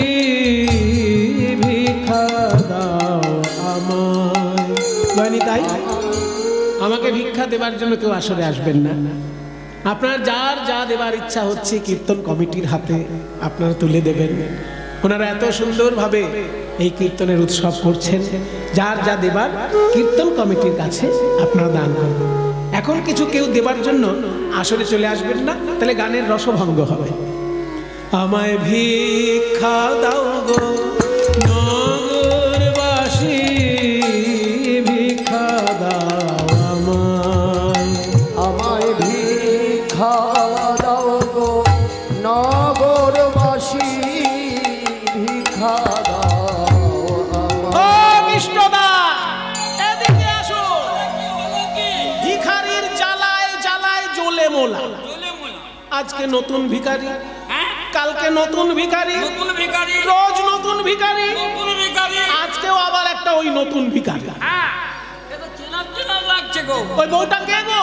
ভিক্ষা দাও আমায়। বলেনি তাই? আমাকে ভিক্ষা দেবার জন্য কেউ আসরে আসবেন না। আপনার যার যা দেবার ইচ্ছা হচ্ছে কীর্তন কমিটির হাতে আপনারা তুলে দেবেন। ওনারা এত সুন্দরভাবে এই কীর্তনের উৎসব করছেন, যার যা দেবার কীর্তন কমিটির কাছে আপনারা দান করবেন। এখন কিছু কেউ দেবার জন্য আসরে চলে আসবেন না, তাহলে গানের রসভঙ্গ হবে। আমায় ভিক্ষা দাও গো নগরবাসী, ভিক্ষা দাও আমায়। আমায় ভিক্ষা দাও গো নগরবাসী, ভিক্ষা দাও আমায়। ও কৃষ্ণদা, এদিকে আসো। ভিখারির জ্বালায় জ্বালায় জ্বলে মোলা। আজকে নতুন ভিখারি, কালকে নতুন ভিখারি, রোজ নতুন ভিখারি, আজকেও আবার একটা ওই নতুন ভিখারি। লাগছে গো। ওই বউটা কে গো?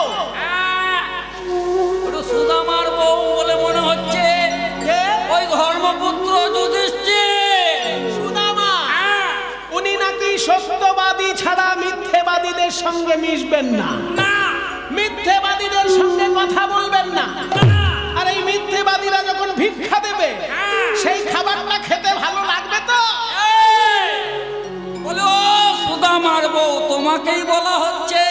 সুদামার বউ বলে মনে হচ্ছে কে? ওই ধর্মপুত্র যুধিষ্ঠির। সুদামা। হ্যাঁ। উনি নাকি সত্যবাদী ছাড়া মিথ্যেবাদীদের সঙ্গে মিশবেন না, না মিথ্যেবাদীদের সঙ্গে কথা বলবেন না। না। আর এই মিথ্যেবাদীরা যখন ভিক্ষা দেবে হ্যাঁ। সেই খাবারটা খেতে ভালো লাগবে তো? এই, বলো সুদামার বউ, তোমাকেই বলা হচ্ছে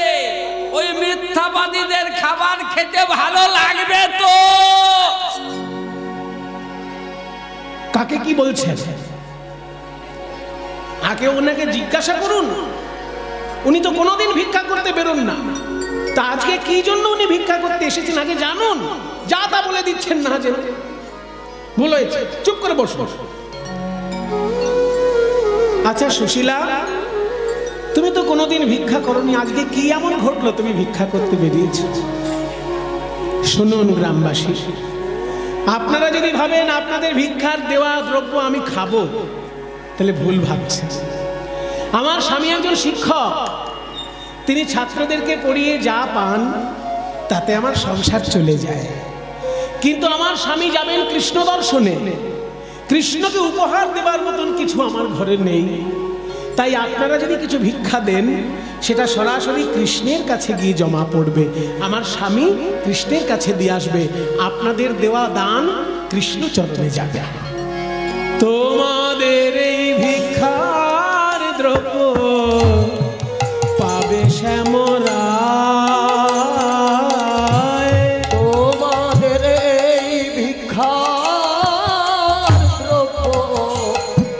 ওই মিথ্যাবাদীদের খাবার খেতে ভালো লাগবে তো? কাকে কি বলছেন? আগে ওনাকে জিজ্ঞাসা করুন। উনি তো কোনোদিন ভিক্ষা করতে বেরোন না, তা আজকে কি জন্য উনি ভিক্ষা করতে এসেছেন আগে জানুন। যা তা বলে দিচ্ছেন না যে বলেছে। চুপ করে বসো। আচ্ছা সুশীলা, তুমি তো কোনোদিন ভিক্ষা করনি, আজকে কি এমন ঘটলো তুমি ভিক্ষা করতে বেরিয়েছো? শুনুন গ্রামবাসী, আপনারা যদি ভাবেন আপনাদের ভিক্ষার দেওয়া দ্রব্য আমি খাবো, তাহলে ভুল ভাবছেন। আমার স্বামী একজন শিক্ষক, তিনি ছাত্রদেরকে পড়িয়ে যা পান তাতে আমার সংসার চলে যায়। কিন্তু আমার স্বামী যাবেন কৃষ্ণ দর্শনে, কৃষ্ণকে উপহার দেবার মতন কিছু আমার ঘরে নেই। তাই আপনারা যদি কিছু ভিক্ষা দেন সেটা সরাসরি কৃষ্ণের কাছে গিয়ে জমা পড়বে। আমার স্বামী কৃষ্ণের কাছে দিয়ে আসবে, আপনাদের দেওয়া দান কৃষ্ণ চরণে যাবে। তোমাদের এই ভিক্ষার দ্রব্য পাবে শ্যামরা, তোমাদের এই ভিক্ষার দ্রব্য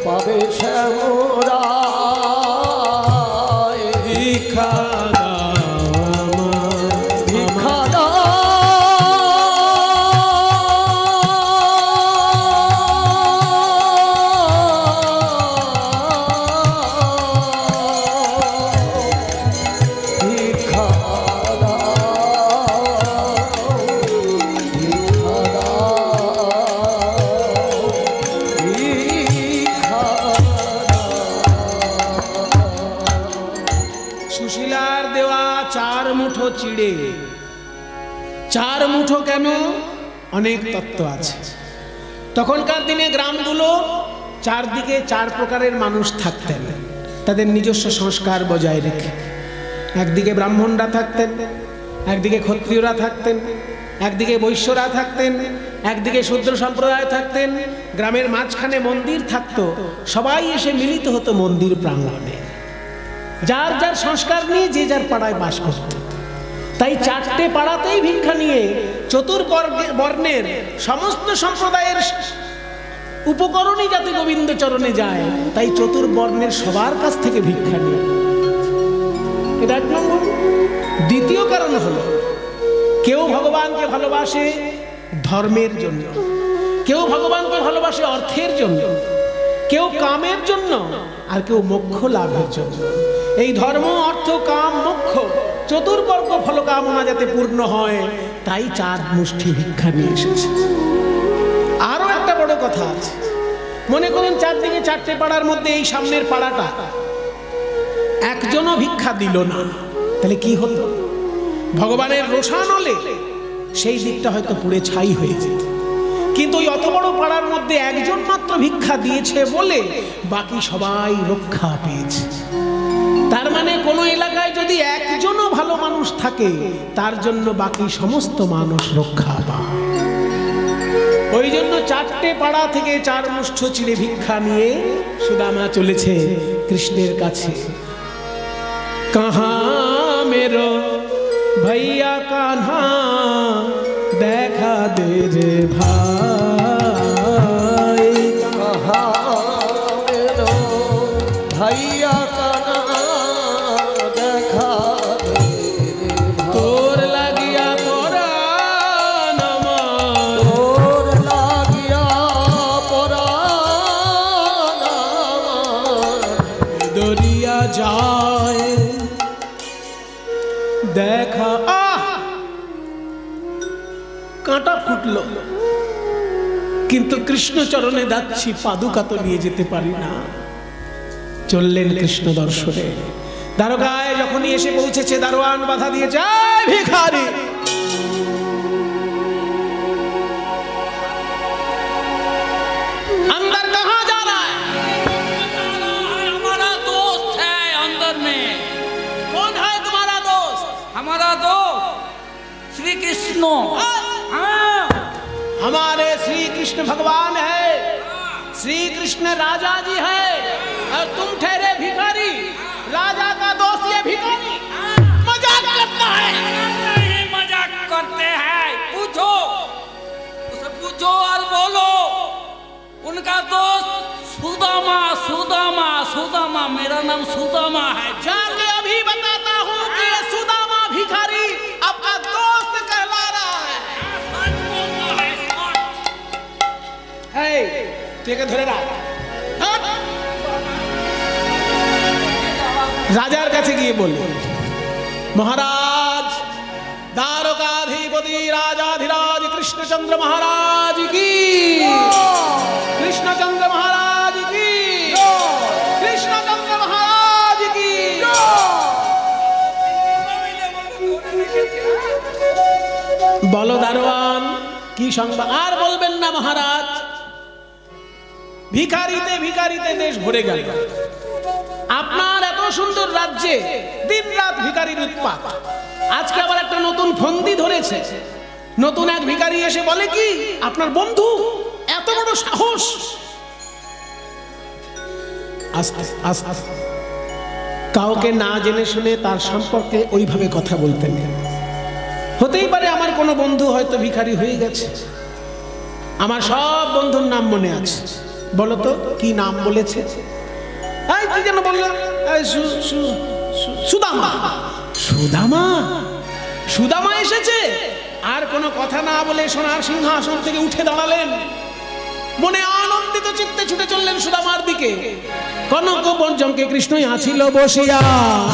পাবে শ্যামরায়। ভিক্ষা দাও আমার, ভিক্ষা দাও ভিক্ষা দাও, ভিক্ষা দাও, ভিক্ষা সুশীলার দেওয়া 4 মুঠো চিড়ে। 4 মুঠো কেন? অনেক তত্ত্ব আছে। তখনকার দিনে গ্রামগুলো চারদিকে 4 প্রকারের মানুষ থাকতেন, তাদের নিজস্ব সংস্কার বজায় রেখে। একদিকে ব্রাহ্মণরা থাকতেন, একদিকে ক্ষত্রিয়রা থাকতেন, একদিকে বৈশ্যরা থাকতেন, একদিকে শূদ্র সম্প্রদায় থাকতেন। গ্রামের মাঝখানে মন্দির থাকতো, সবাই এসে মিলিত হতো মন্দির প্রাঙ্গণে। যার যার সংস্কার নিয়ে যে যার পাড়ায় বাস করত। তাই 4টে পাড়াতেই ভিক্ষা নিয়ে চতুর্বর্ণের সমস্ত সম্প্রদায়ের উপকরণই যাতে গোবিন্দ চরণে যায়, তাই চতুর্বর্ণের সবার কাছ থেকে ভিক্ষা নিয়ে। এটা 1 নম্বর। দ্বিতীয় কারণ হলো, কেউ ভগবানকে ভালোবাসে ধর্মের জন্য, কেউ ভগবানকে ভালোবাসে অর্থের জন্য, কেউ কামের জন্য, আর কেউ মোক্ষ লাভের জন্য। এই ধর্ম, অর্থ, কাম, মোক্ষ চতুর্বর্গ ফলকামনা যাতে পূর্ণ হয়, তাই 4 মুষ্টি ভিক্ষা নিয়ে এসেছে। আরো একটা বড় কথা আছে। মনে করুন চারদিকে 4টে পাড়ার মধ্যে এই সামনের পাড়াটা একজনও ভিক্ষা দিল না, তাহলে কি হতো? ভগবানের রোষান হলে সেই দিকটা হয়তো পুড়ে ছাই হয়ে যেত। কিন্তু ওই অত বড় পাড়ার মধ্যে একজন মাত্র ভিক্ষা দিয়েছে বলে বাকি সবাই রক্ষা পেয়েছে। তার মানে কোনো এলাকায় যদি একজনও ভালো মানুষ থাকে, তার জন্য বাকি সমস্ত মানুষ রক্ষা পায়। ওই জন্য 4টে পাড়া থেকে 4 মুষ্ঠ চিড়ে ভিক্ষা নিয়ে সুদামা চলেছে কৃষ্ণের কাছে। কাহা মেরো भैया कान्हा দেখা দে রে ভাই, कहा मेरो भैया कान्हा দেখা দে রে ভাই। তোর লাগিয়া পরাণ আমার, তোর লাগিয়া পরাণ আমার দরিয়া যায় দেখা। কাঁটা ফুটলো, কিন্তু কৃষ্ণ চরণে যাচ্ছি, পাদুকা তো নিয়ে যেতে পারি না। চললেন কৃষ্ণ দর্শনে। দ্বারকায় যখনই এসে পৌঁছেছে, দারোয়ান বাধা দিয়ে যায়, ভিখারি कृष्ण। हाँ हमारे श्री कृष्ण भगवान है, श्री कृष्ण राजा जी है और तुम ठहरे भिखारी। राजा का दोस्त ये भिखारी मजाक करता है। नहीं मजाक करते हैं, पूछो उसे, पूछो और बोलो। उनका दोस्त सुदामा, सुदामा, सुदामा, मेरा नाम सुदामा है। जाके अभी बताता हूँ कि ये सुदामा भिखारी आपका दोस्त कहला रहा है। सच बोलता है, सच। है तुझे ধরে রাখ। রাজার কাছে গিয়ে বলল, মহারাজ দ্বারকাধিপতি রাজাধিরাজ কৃষ্ণচন্দ্র মহারাজ কি, কৃষ্ণচন্দ্র মহারাজ কি, কৃষ্ণচন্দ্র মহারাজ কি। বলো দারোয়ান কি সংবাদ? আর বলবেন না মহারাজ, ভিখারিতে ভিখারিতে দেশ ভরে গেল। আপনার এত সুন্দর রাজ্যে দিন রাত ভিখারির উৎপাত। আজকে আবার একটা নতুন ফন্দি ধরেছে। নতুন এক ভিখারি এসে বলে কি আপনার বন্ধু, এত বড় সাহস। আস্তে আস্তে কাউকে না জেনে শুনে তার সম্পর্কে ওইভাবে কথা বলতে নেই। হতেই পারে আমার কোনো বন্ধু হয়তো ভিখারি হয়ে গেছে। আমার সব বন্ধুর নাম মনে আছে। বলো তো কি নাম বলেছে? কি যেন বললাম? সুদামা। সুদামা, সুদামা এসেছে। আর কোনো কথা না বলে সোনার সিংহাসন থেকে উঠে দাঁড়ালেন। মনে আনন্দিত চিত্তে ছুটে চললেন সুদামার দিকে। কনক পঞ্চমকে কৃষ্ণই আছিল বসিয়া,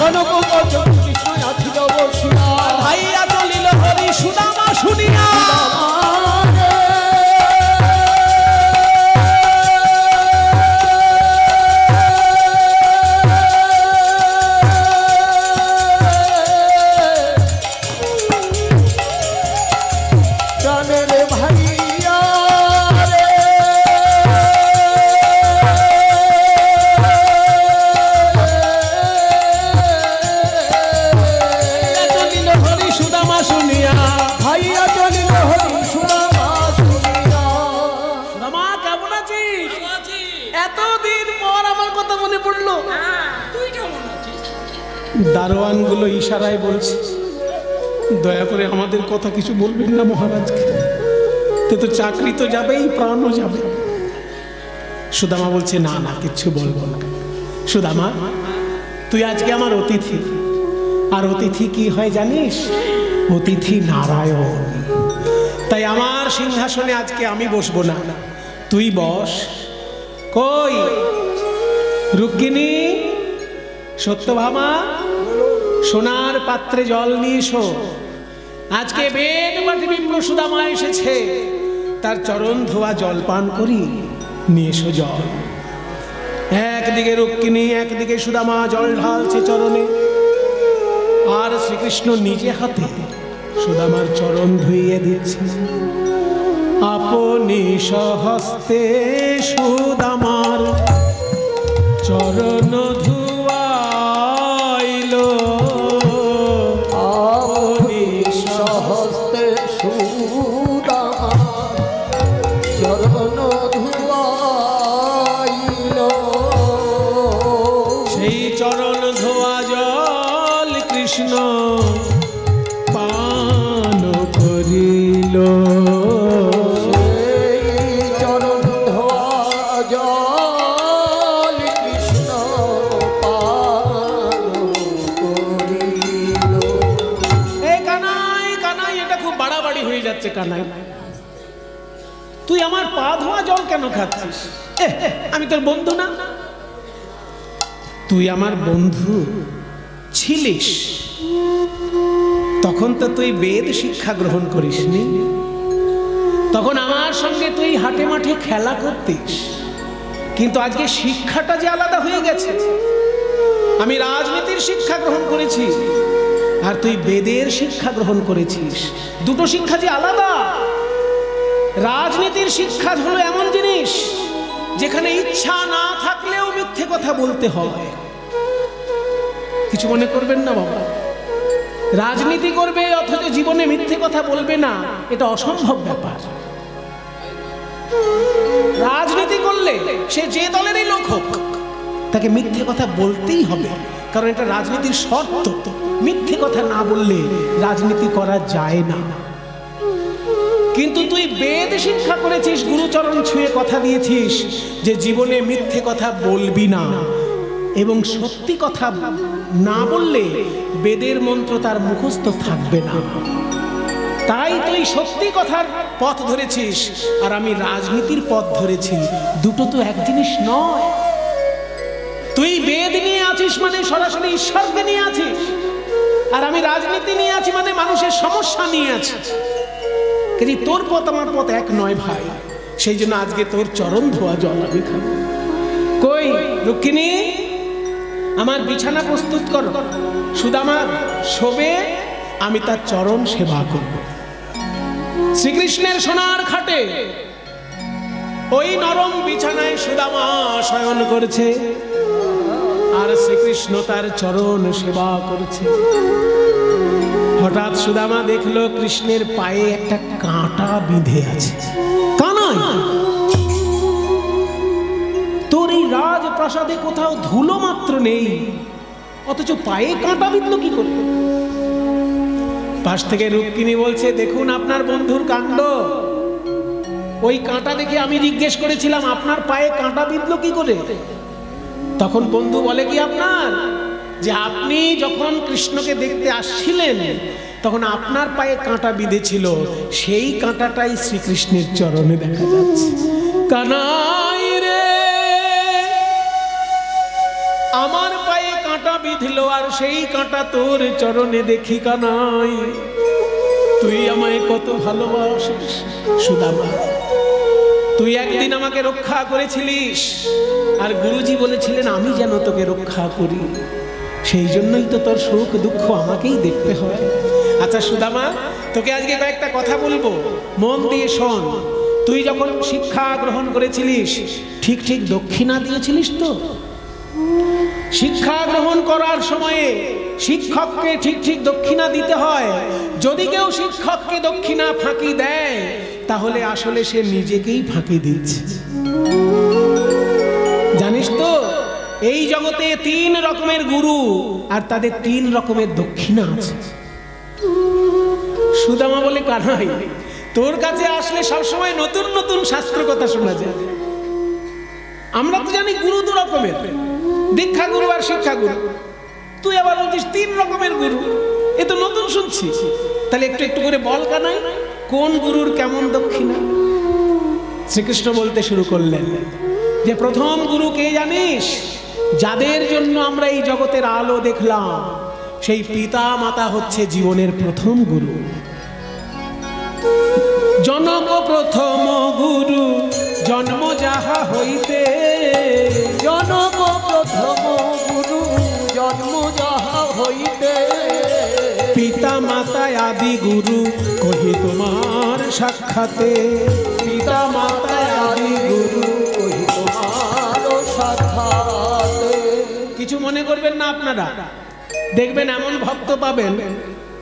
কনক পঞ্চমকে কৃষ্ণই আছিল বসিয়া। ভাইয়া চলিল হরি সুদামা শুনিয়া। দারোয়ান গুলো ইশারায় বলছে, দয়া করে আমাদের কথা কিছু বলবেন না মহারাজকে, তো চাকরি তো যাবেই, প্রাণও যাবে। সুদামা বলছে না না কিচ্ছু বলবো না। সুদামা তুই আজকে আমার অতিথি, আর অতিথি কি হয় জানিস? অতিথি নারায়ণ। তাই আমার সিংহাসনে আজকে আমি বসবো না, তুই বস। কই রুক্মিণী, সত্যভামা, সোনার পাত্রে জল নিয়ে এসো। আজকে বেদবাদী বিপ্র সুদামা এসেছে, তার চরণ ধোয়া জল পান করি, নিয়ে এসো জল। একদিকে রুক্মিণী, একদিকে সুদামা জল ঢালছে চরণে, আর শ্রীকৃষ্ণ নিজে হাতে সুদামার চরণ ধুইয়ে দিচ্ছে। আপনি সহস্তে সুদামার চরণ ধুয়াইল, আপনি সহস্তে সুদামার চরণ ধুয়াইল। সেই চরণ ধোয়া জল কৃষ্ণ পান করিল। কানাই তুই আমার পা ধোয়া জল কেন খাচ্ছিস? আমি তোর বন্ধু না? তুই আমার বন্ধু ছিলিস তখন তো তুই বেদ শিক্ষা গ্রহণ করিসনি, তখন আমার সঙ্গে তুই হাটে মাঠে খেলা করতিস। কিন্তু আজকে শিক্ষাটা যে আলাদা হয়ে গেছে। আমি রাজনীতির শিক্ষা গ্রহণ করেছি, আর তুই বেদের শিক্ষা গ্রহণ করেছিস। দুটো শিক্ষা যে আলাদা। রাজনীতির শিক্ষা হলো এমন জিনিস যেখানে ইচ্ছা না থাকলেও মিথ্যে কথা বলতে হয়। কিছু মনে করবেন না বাবা। রাজনীতি করবে অথচ জীবনে মিথ্যে কথা বলবে না, এটা অসম্ভব ব্যাপার। রাজনীতি করলে সে যে দলেরই লোক হোক, তাকে মিথ্যে কথা বলতেই হবে, কারণ এটা রাজনীতির শর্ত। মিথ্যে কথা না বললে রাজনীতি করা যায় না। কিন্তু তুই বেদ শিক্ষা করেছিস, গুরুচরণ ছুঁয়ে কথা দিয়েছিস যে জীবনে মিথ্যে কথা বলবি না, এবং সত্যি কথা না বললে বেদের মন্ত্র তার মুখস্থ থাকবে না। তাই তুই সত্যি কথার পথ ধরেছিস, আর আমি রাজনীতির পথ ধরেছি। দুটো তো এক জিনিস নয়। তুই বেদ নিয়ে আছিস মানে সরাসরি ঈশ্বরকে নিয়ে আছিস, আর আমি রাজনীতি নিয়ে আছি মানে মানুষের সমস্যা নিয়ে আছি। কিন্তু তোর পথ আমার পথ এক নয় ভাই। সেই জন্য আজকে তোর চরণ ধোয়া জল আমি খাবো। কই রুক্মিণী, আমার বিছানা প্রস্তুত করো, সুদামা শোবে, আমি তার চরণ সেবা করব। শ্রীকৃষ্ণের সোনার খাটে ওই নরম বিছানায় সুদামা শয়ন করছে, আর শ্রীকৃষ্ণ তার চরণ সেবা করছে। হঠাৎ সুদামা দেখলো কৃষ্ণের পায়ে একটা কাঁটা বিঁধে আছে। কানাই, তোর এই রাজপ্রাসাদে কোথাও ধুলো মাত্র নেই, অথচ পায়ে কাঁটা বিঁধলো কি করে? পাশ থেকে রুক্মিণী বলছে, দেখুন আপনার বন্ধুর কাণ্ড। ওই কাঁটা দেখে আমি জিজ্ঞেস করেছিলাম আপনার পায়ে কাঁটা বিঁধলো কি করে। তখন বন্ধু বলে কি আপনার, যে আপনি যখন কৃষ্ণকে দেখতে আসছিলেন তখন আপনার পায়ে কাঁটা বিঁধেছিল, সেই কাঁটাটাই শ্রীকৃষ্ণের চরণে দেখা যাচ্ছে। কানাই রে, আমার পায়ে কাঁটা বিঁধলো আর সেই কাঁটা তোর চরণে দেখি। কানাই, তুই আমায় কত ভালোবাসিস। সুদামা, তুই একদিন আমাকে রক্ষা করেছিলিস, আর গুরুজি বলেছিলেন আমি যেন তোকে রক্ষা করি। সেই জন্যই তো তোর সুখ দুঃখ আমাকেই দেখতে হয়। আচ্ছা সুদামা, তোকে আজকে কয়েকটা কথা বলবো, মন দিয়ে শোন। তুই যখন শিক্ষা গ্রহণ করেছিলিস ঠিক ঠিক দক্ষিণা দিয়েছিলিস তো? শিক্ষা গ্রহণ করার সময়ে শিক্ষককে ঠিক ঠিক দক্ষিণা দিতে হয়। যদি কেউ শিক্ষককে দক্ষিণা ফাঁকি দেয় তাহলে আসলে সে নিজেকেই ফাঁকি দিচ্ছে। জানিস তো, এই জগতে 3 রকমের গুরু, আর তাদের 3 রকমের দক্ষিণা আছে। সুদামা বলে, কানাই, তোর কাছে আসলে সবসময় নতুন নতুন শাস্ত্র কথা শোনা যায়। আমরা তো জানি গুরু 2 রকমের, দীক্ষা গুরু আর শিক্ষা গুরু। তুই আবার বলছিস 3 রকমের গুরু, এ তো নতুন শুনছি। তাহলে একটু একটু করে বল কানাই, কোন গুরুর কেমন দক্ষিণা? শ্রীকৃষ্ণ বলতে শুরু করলেন যে প্রথম গুরু কে জানিস? যাদের জন্য আমরা এই জগতের আলো দেখলাম, সেই পিতা মাতা হচ্ছে জীবনের প্রথম গুরু। জনক প্রথম গুরু, জন্ম যাহা হইতে। জনক প্রথম গুরু, জন্ম যাহা হইতে। পিতা মাতা আদি গুরু, কহি তোমার সাক্ষাতে। পিতা মাতা আদি গুরু, কহি তোমার সাক্ষাতে। কিছু মনে করবেন না আপনারা, দেখবেন এমন ভক্ত পাবেন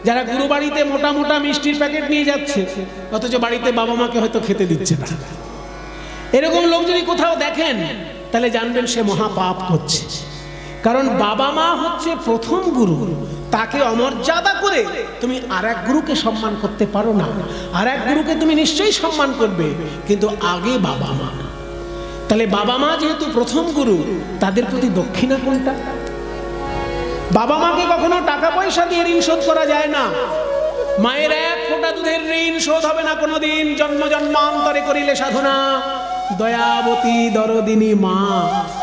যারা গুরু বাড়িতে মোটা মোটা মিষ্টির প্যাকেট নিয়ে যাচ্ছে, অথচ বাড়িতে বাবা মাকে হয়তো খেতে দিচ্ছে না। এরকম লোক যদি কোথাও দেখেন তাহলে জানবেন সে মহা পাপ করছে। কারণ বাবা মা হচ্ছে প্রথম গুরু, তাকে অমর্যাদা করে তুমি আরেক গুরুকে সম্মান করতে পারো না। আরেক গুরুকে তুমি নিশ্চয়ই সম্মান করবে, কিন্তু আগে বাবা মা। তাহলে বাবা মা যেহেতু প্রথম গুরু, তাদের প্রতি দক্ষিণা কোনটা? বাবা মাকে কখনো টাকা পয়সা দিয়ে ঋণ শোধ করা যায় না। মায়ের 1 ফোঁটা দুধের ঋণ শোধ হবে না কোনোদিন, জন্ম জন্মান্তরে করিলে সাধনা। দয়াবতী দরদিনী মা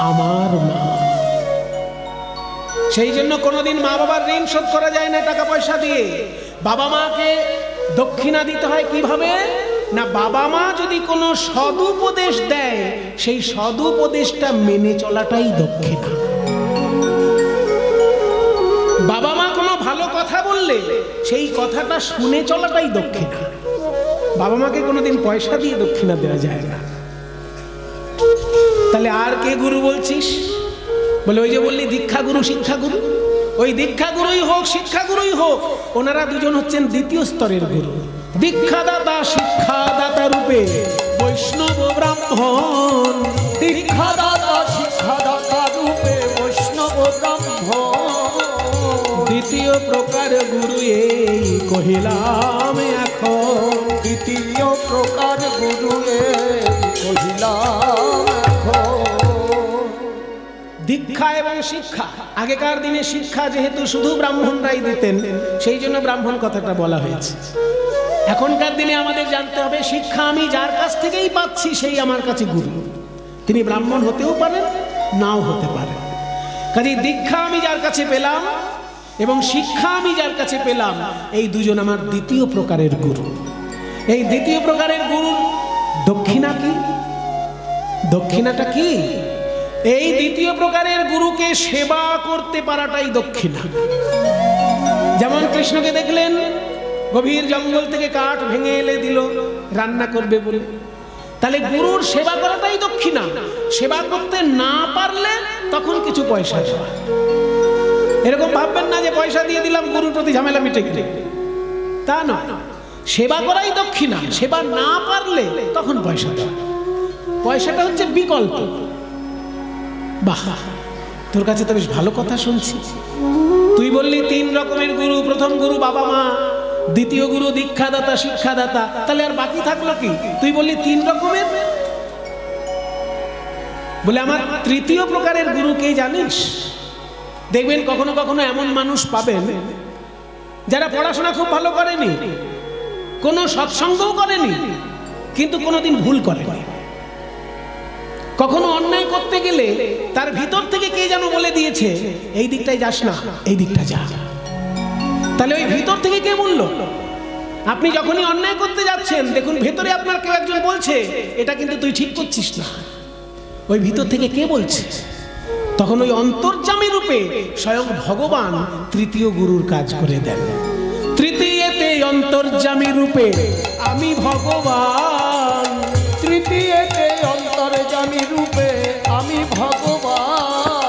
আমার মা। সেই জন্য কোনোদিন মা বাবার ঋণ শোধ করা যায় না টাকা পয়সা দিয়ে। বাবা মাকে দক্ষিণা দিতে হয় কিভাবে না, বাবা মা যদি কোনো সদুপদেশ দেয়, সেই সদুপদেশটা মেনে চলাটাই দক্ষিণা। বাবা মা কোনো ভালো কথা বললে সেই কথাটা শুনে চলাটাই দক্ষিণা। বাবা মাকে কোনোদিন পয়সা দিয়ে দক্ষিণা দেওয়া যায় না। তাহলে আর কে গুরু বলছিস? বলে ওই যে বললি দীক্ষা গুরু শিক্ষা গুরু, ওই দীক্ষাগুরুই হোক শিক্ষাগুরুই হোক, ওনারা দুজন হচ্ছেন দ্বিতীয় স্তরের গুরু। দীক্ষাদাতা শিক্ষাদাতা রূপে বৈষ্ণব ব্রাহ্মণ, দীক্ষাদাতা শিক্ষাদাতা রূপে বৈষ্ণব ব্রাহ্মণ। দ্বিতীয় প্রকার গুরু এই কহিলাম এখন, দ্বিতীয় প্রকার গুরু এই কহিলাম এখন। দীক্ষা এবং শিক্ষা, আগেকার দিনে শিক্ষা যেহেতু শুধু ব্রাহ্মণরাই দিতেন, সেই জন্য ব্রাহ্মণ কথাটা বলা হয়েছে। এখনকার দিনে আমাদের জানতে হবে শিক্ষা আমি যার কাছ থেকেই পাচ্ছি সেই আমার কাছে গুরু। তিনি ব্রাহ্মণ হতেও পারেন, নাও হতে পারেন। কাজেই দীক্ষা আমি যার কাছে পেলাম এবং শিক্ষা আমি যার কাছে পেলাম, এই দুজন আমার দ্বিতীয় প্রকারের গুরু। এই দ্বিতীয় প্রকারের গুরুর দক্ষিণা কি? দক্ষিণাটা কি? এই দ্বিতীয় প্রকারের গুরুকে সেবা করতে পারাটাই দক্ষিণা। যেমন কৃষ্ণকে দেখলেন গভীর জঙ্গল থেকে কাঠ ভেঙে এলে দিল রান্না করবে বলে, তাহলে গুরুর সেবা করাটাই দক্ষিণা। সেবা করতে না পারলে তখন কিছু পয়সা দেওয়া। এরকম ভাববেন না যে পয়সা দিয়ে দিলাম গুরুর প্রতি ঝামেলা মিটে গেলে, তা নয়। সেবা করাই দক্ষিণা। সেবা না পারলে তখন পয়সা দেওয়া। পয়সাটা হচ্ছে বিকল্প। বাহ, তোর কাছে তো বেশ ভালো কথা শুনছি। তুই বললি 3 রকমের গুরু, প্রথম গুরু বাবা মা, দ্বিতীয় গুরু দীক্ষাদাতা শিক্ষাদাতা, তাহলে আর বাকি থাকলো কি? তুই বললি 3 রকমের, বলে আমার তৃতীয় প্রকারের গুরু কে জানিস? দেখবেন কখনো কখনো এমন মানুষ পাবেন যারা পড়াশোনা খুব ভালো করেনি, কোনো সৎসঙ্গও করেনি, কিন্তু কোনোদিন ভুল করেনি। কখনো অন্যায় করতে গেলে তার ভিতর থেকে কে যেন বলে দিয়েছে এই দিকটায় যাস না, এই দিকটা যা। তাহলে ওই ভিতর থেকে কে বললো? আপনি যখনই অন্যায় করতে যাচ্ছেন দেখুন ভেতরে আপনার কেউ একজন বলছে এটা কিন্তু তুই ঠিক করছিস না। ওই ভিতর থেকে কে বলছে? তখন ওই অন্তর্যামী রূপে স্বয়ং ভগবান তৃতীয় গুরুর কাজ করে দেন। তৃতীয়তে অন্তর্যামী রূপে আমি ভগবান, তৃতীয়তে অন্তর্যামী রূপে আমি ভগবান।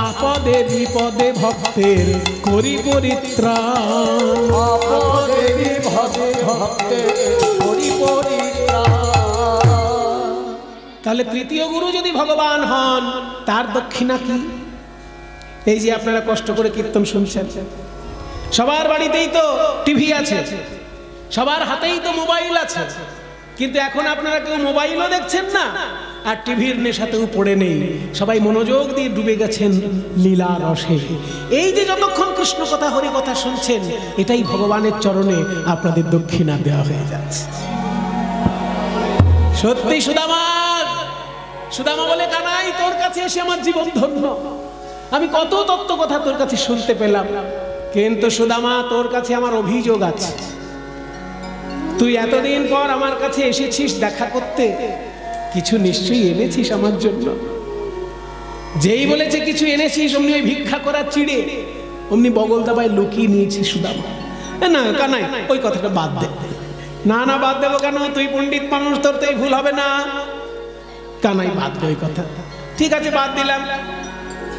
আপদে বিপদে ভক্তের করি পরিত্রাণ, আপদে বিপদে ভক্তের করি পরিত্রাণ। তাহলে তৃতীয় গুরু যদি ভগবান হন তার দক্ষিণা কি? এই যে আপনারা কষ্ট করে কীর্তন শুনছেন, সবার বাড়িতেই তো টিভি আছে, সবার হাতেই তো মোবাইল আছে, কিন্তু এখন আপনারা কেউ মোবাইলও দেখছেন না আর টিভির নেশাতেও পড়ে নেই। সবাই মনোযোগ দিয়ে ডুবে গেছেন লীলা রসে। এই যে যতক্ষণ কৃষ্ণ কথা হরি কথা শুনছেন, এটাই ভগবানের চরণে আপনাদের দক্ষিণা দেওয়া হয়ে যাচ্ছে। সত্যি সুদামা, সুদামা বলে কানাই তোর কাছে এসে আমার জীবন ধন্য। আমি কত তত্ত্ব কথা তোর কাছে শুনতে পেলাম, কিন্তু সুদামা তোর কাছে আমার অভিযোগ আছে। তুই এতদিন পর আমার কাছে এসেছিস দেখা করতে, কিছু নিশ্চয়ই এনেছিস আমার জন্য। যেই বলেছে কিছু এনেছিস অমনি ওই ভিক্ষা করার চিড়ে অমনি বগল দাবায় লুকিয়ে নিয়েছিস সুদামা। না কানাই ওই কথাটা বাদ দে। না না বাদ দেবো কেন? তুই পণ্ডিত মানুষ, তোর তো এই ভুল হবে না। কানাই বাদ দে ওই কথা। ঠিক আছে বাদ দিলাম।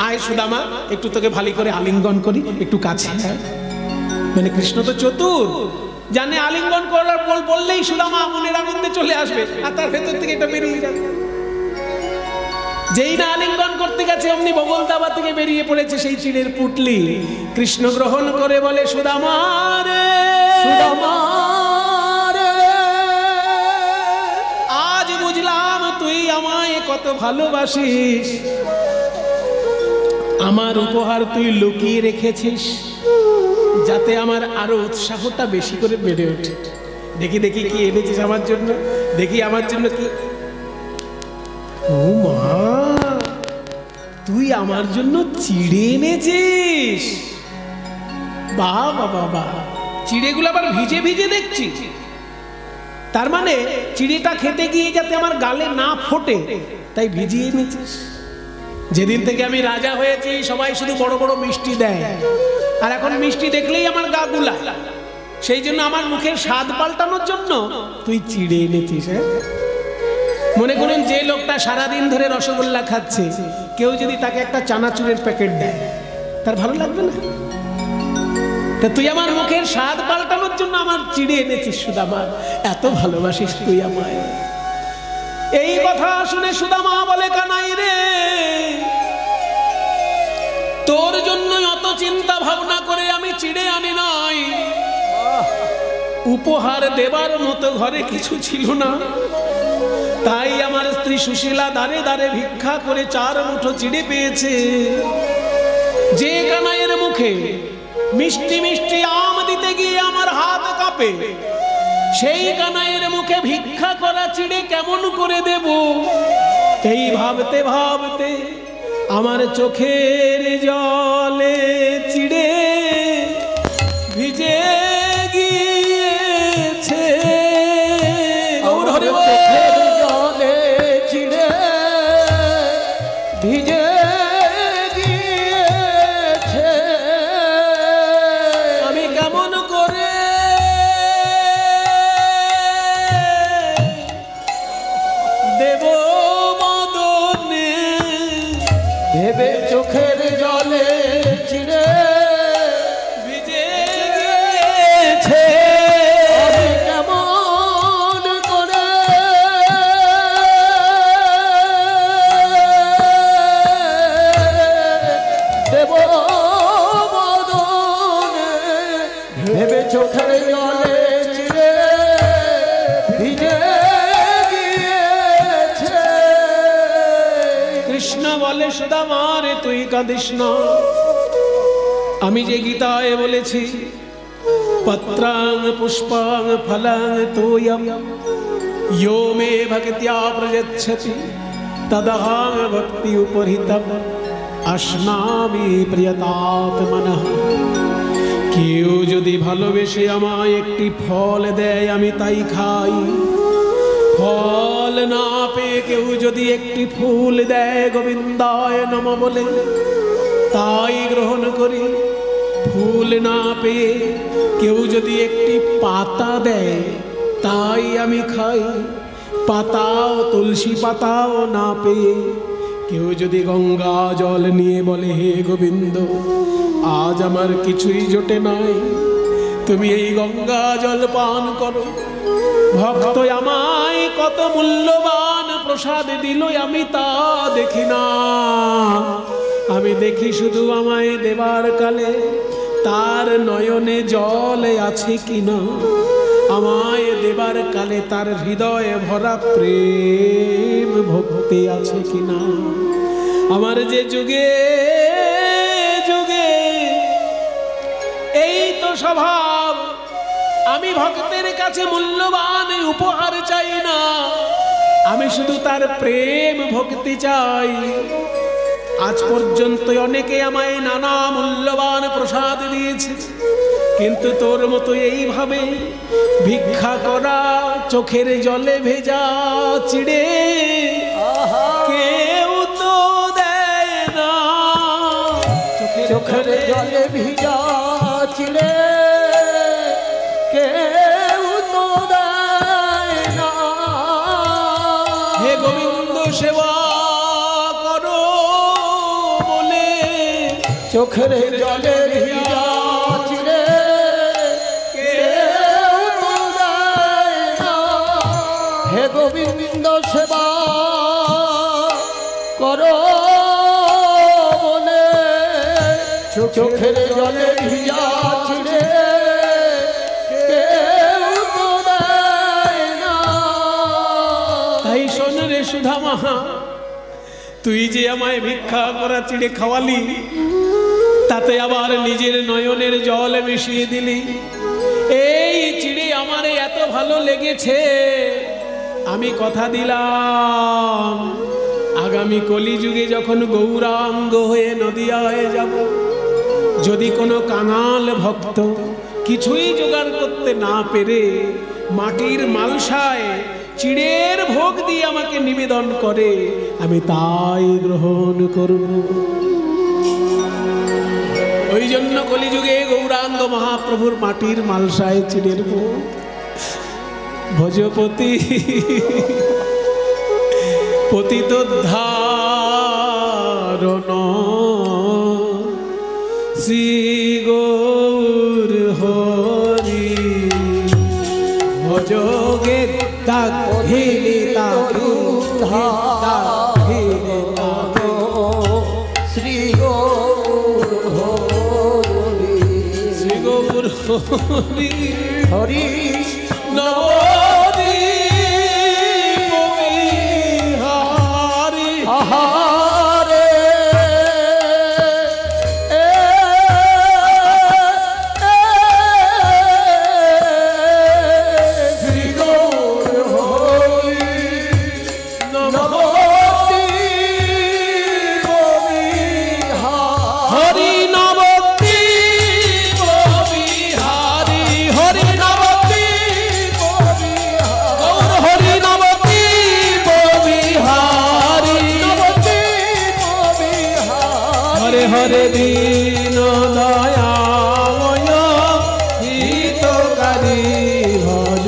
আয় সুদামা একটু তোকে ভালো করে আলিঙ্গন করি, একটু কাছে। মানে কৃষ্ণ তো চতুর, জানে আলিঙ্গন করার বললেই সুদামা মনের আনন্দে চলে আসবে আর তার ভেতর থেকে এটা বেরিয়ে যাবে। যেই না আলিঙ্গন করতে গেছে অমনি বগল দাবা থেকে বেরিয়ে পড়েছে সেই চিড়ের পুটলি। কৃষ্ণ গ্রহণ করে বলে সুদামা রে, সুদামা রে, আজ বুঝলাম তুই আমায় কত ভালোবাসিস। আমার উপহার তুই লুকিয়ে রেখেছিস যাতে আমার আরো উৎসাহটা বেশি করে বেড়ে ওঠে। দেখি দেখি কি এনেছিস আমার জন্য, দেখি আমার জন্য কি। ও মা, তুই আমার জন্য চিড়ে এনেছিস? বাহ বাবা বাহ, চিড়েগুলো আবার ভিজে ভিজে দেখছি। তার মানে চিড়েটা খেতে গিয়ে যাতে আমার গালে না ফোটে তাই ভিজিয়ে এনেছিস। যেদিন থেকে আমি রাজা হয়েছি সবাই শুধু বড় বড় মিষ্টি দেয়, আর এখন মিষ্টি দেখলেই আমার গা গুলায়। সেই জন্য আমার মুখের স্বাদ পাল্টানোর জন্য তুই চিড়ে এনেছিস। মনে করুন যে লোকটা সারাদিন ধরে রসগোল্লা খাচ্ছে, কেউ যদি তাকে একটা চানাচুরের প্যাকেট দেয় তার ভালো লাগবে না? তা তুই আমার মুখের স্বাদ পাল্টানোর জন্য আমার চিড়ে এনেছিস সুদামা, এত ভালোবাসিস তুই আমায়। এই কথা শুনে সুদামা বলে, কানাই রে, তোর জন্য অত চিন্তা ভাবনা করে আমি চিড়ে আনি নাই। উপহার দেবার মতো ঘরে কিছু ছিল না, তাই আমার স্ত্রী সুশীলা দাঁড়ে দাঁড়ে ভিক্ষা করে 4 মুঠো চিড়ে পেয়েছে। যে কানাইয়ের মুখে মিষ্টি মিষ্টি আম দিতে গিয়ে আমার হাত কাঁপে, সেই কানাইয়ের মুখে ভিক্ষা করা চিড়ে কেমন করে দেব, এই ভাবতে ভাবতে আমার চোখের জলে চিড়ে ভিজে গিয়েছে। চোখের জলে চিড়ে ভিজে গিয়েছে। আমি কেমন করে দেব মদনে, ভেবে চোখের জলে চিড়ে ভিজে গিয়েছে। আমি কেমন করে দেব বদনে, ভেবে চোখের জলে চিড়ে ভিজে গিয়েছে। কৃষ্ণ বলে, সুদামা রে তুই কাঁদিস না, আমি যে গীতায় বলেছি, পত্রাং পুষ্পাং ফলাং তোয়ম यो मे भक्त्या प्रयच्छति तदहं भक्ति उपहृतम् अश्नामि प्रियतात्मनः। কেউ যদি ভালোবেসে আমায় একটি ফল দেয় আমি তাই খাই, ফল না পেয়ে কেউ যদি একটি ফুল দেয় গোবিন্দায় নমঃ বলে তাই গ্রহণ করি, ফুল না পেয়ে কেউ যদি একটি পাতা দেয় তাই আমি খাই, পাতাও তুলসী পাতাও না পেয়ে কেউ যদি গঙ্গা জল নিয়ে বলে হে গোবিন্দ আজ আমার কিছুই জোটে নাই, তুমি এই গঙ্গা জল পান করো। ভক্ত আমায় কত মূল্যবান প্রসাদ দিল আমি তা দেখি না, আমি দেখি শুধু আমায় দেবার কালে তার নয়নে জল আছে কিনা, আমায় দেবার কালে তার হৃদয়ে ভরা প্রেম ভক্তি আছে কিনা। আমার যে যুগে যুগে এই তো স্বভাব, আমি ভক্তের কাছে মূল্যবান উপহার চাই না, আমি শুধু তার প্রেম ভক্তি চাই। আজ পর্যন্ত অনেকে আমায় নানা মূল্যবান প্রসাদ দিয়েছে, কিন্তু তোর মতো এইভাবে ভিক্ষা করা চোখের জলে ভেজা চিড়ে কেউ তো দেয় না। চোখের জলে ভিজা চিড়ে কেউ তো দেয় না। হে গোবিন্দ সেবা করো বলে চোখের জলে ভিজা চিড়ে কেউ তো দেয় না। হে গোবিন্দ সেবা করো বলে চোখের জলে ভিজা চিড়ে কেউ তো দেয় না। তাই শোন রে সুধামা, তুই যে আমায় ভিক্ষা করা চিড়ে খাওয়ালি, তাতে আবার নিজের নয়নের জল মিশিয়ে দিলি। এই চিড়ে আমার এত ভালো লেগেছে, আমি কথা দিলাম আগামী কলিযুগে যখন গৌরাঙ্গ হয়ে নদিয়ায় যাব, যদি কোনো কাঙাল ভক্ত কিছুই জোগাড় করতে না পেরে মাটির মালসায় চিড়ের ভোগ দিয়ে আমাকে নিবেদন করে, আমি তাই গ্রহণ করব। ওই জন্য কলিযুগে গৌরাঙ্গ মহাপ্রভুর মাটির মালসায় চিড়ের ভোগ। ভজপতি পতিতোদ্ধারণ শ্রী গৌর হরি ভজগে তাক হিলি তাক শ্রী গৌর হরি শ্রী গৌর হরি হরি নবদ্বীপ বিহারী আহারে শ্রী গৌর হরি নবদ্বীপ বিহারী হরি নবদ্বীপ বিহারী হরি নবদ্বীপ গৌর হরি নবদ্বীপ বিহারী হরে হরে দীন দয়াময় হিতকারী ভজ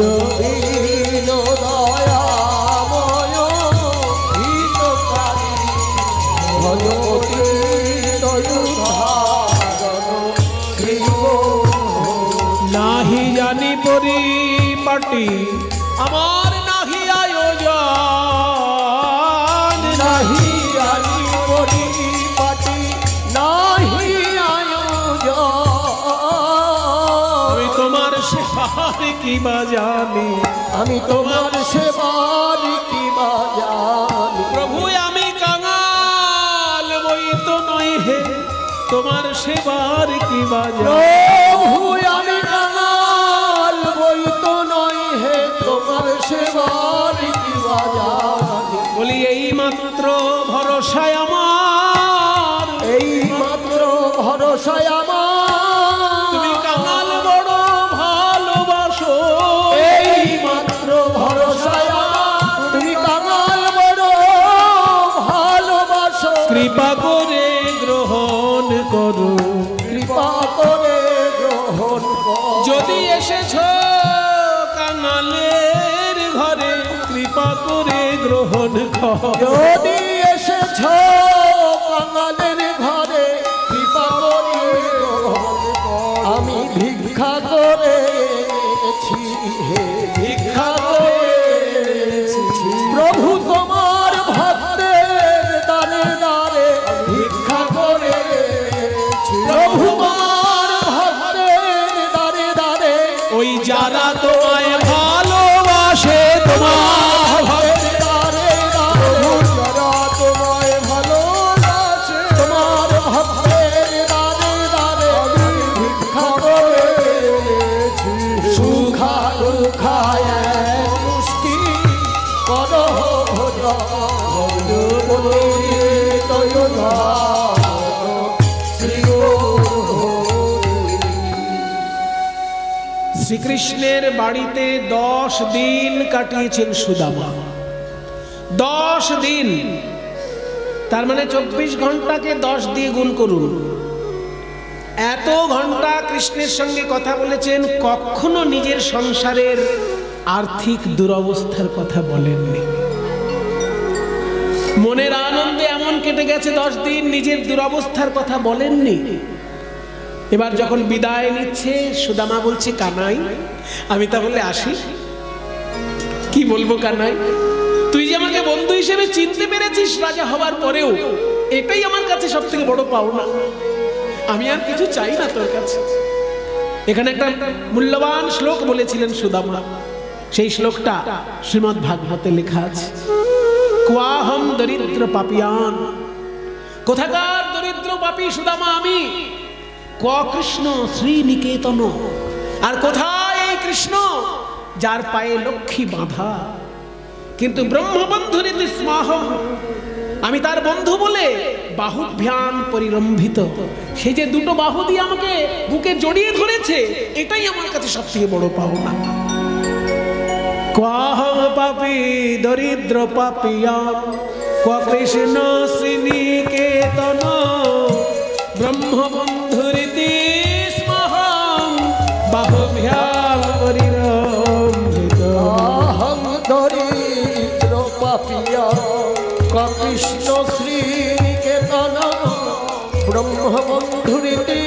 নাহি জানি পরিপাটি আমার নাহি আয়োজন নাহি আমি তোমার সেবার কি বা জানি আমি তোমার সেবার কি বা জানি প্রভু আমি কাঙাল বই তো নয় হে তোমার সেবার কি বা জানি প্রভু আমি কাঙাল বই তো নয় হে তোমার সেবার কি বা জানি বলি এই মাত্র ভরসায় আমার এই মাত্র ভরসায় তুমি আমার কাঙাল বড় ভালোবাসো এই মাত্র ভরসায় আমার তুমি কাঙাল বড় ভালোবাসো কৃপা করে গ্রহণ করো কৃপা করে গ্রহণ করো যদি এসেছ কাঙালের ঘরে কৃপা করে গ্রহণ করো যদি এসেছ কাঙালের ঘরে কৃপা করে গ্রহণ করো। আমি ভিক্ষা করে এনেছি হে ভিক্ষা করে এনেছি। প্রভু তোমার ভক্তের দানে দানে ভিক্ষা করে এনেছি। প্রভু তোমার ভক্তের দানে দানে ওই যারা তোমায় ভালোবাসে তোমার ভক্তের দানে দানে যারা তোমায় ভালোবাসে তোমার ভক্তের দানে দানে আমি ভিক্ষা করে এনেছি। সুখা দুঃখায় মুষ্টি করো ভোজন বলি তয় শ্রী শ্রীকৃষ্ণের বাড়িতে 10 দিন কাটিয়েছেন সুদামা 10 দিন তার মানে 24 ঘন্টাকে 10 দিয়ে গুণ করুন এত ঘন্টা কৃষ্ণের সঙ্গে কথা বলেছেন কখনো নিজের সংসারের আর্থিক দুরবস্থার কথা বলেননি মনের আনন্দে এমন কেটে গেছে 10 দিন নিজের দুরবস্থার কথা বলেননি এবার যখন বিদায় নিচ্ছে সুদামা বলছে কানাই আমি তাহলে আসি কি বলবো কানাই তুই যে আমাকে বন্ধু হিসেবে চিনতে পেরেছিস রাজা হবার পরেও এটাই আমার কাছে সবথেকে বড় পাওনা আমি আর কিছু চাই না তোর কাছে এখানে একটা মূল্যবান শ্লোক বলেছিলেন সুদামা সেই শ্লোকটা শ্রীমদ্ ভাগবতে লেখা আছে কোয়াহম দরিদ্র পাপিয়ান কোথাকার দরিদ্র পাপী সুদামা আমি কৃষ্ণ শ্রীনিকেতন আর কোথায় এই কৃষ্ণ যার পায়ে লক্ষ্মী বাঁধা কিন্তু ব্রহ্মবন্ধুরিত স্মাহম আমি তার বন্ধু বলে বাহুভ্যাম পরিরম্ভিত সে যে দুটো বাহু দিয়ে আমাকে বুকে জড়িয়ে ধরেছে এটাই আমার কাছে সবথেকে বড় পাওনা কোয়াহম পাপী দরিদ্র পাপিয়াম কৃষ্ণ শ্রীনিকেতন ব্রহ্মবন্ধুরিতি স্মহং বাহুভ্যাম পরিরম্ভিত অহং দরিদ্র পাপিয়া কৃষ্ণ শ্রীনিকেতন ব্রহ্মবন্ধুরিতি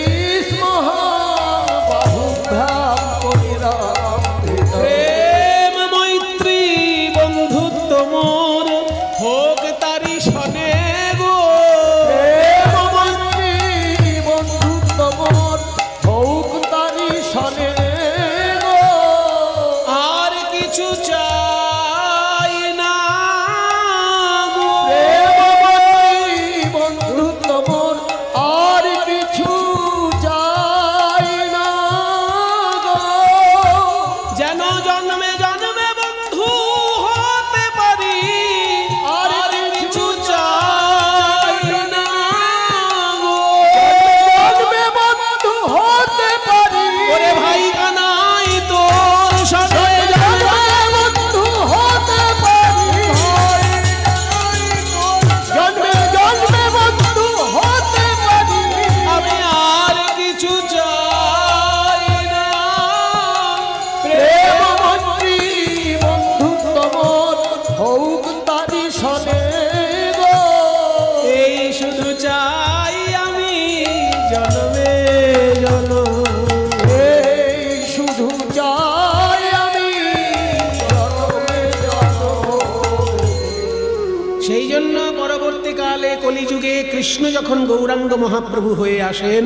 জন্য পরবর্তীকালে কলিযুগে কৃষ্ণ যখন গৌরাঙ্গ মহাপ্রভু হয়ে আসেন,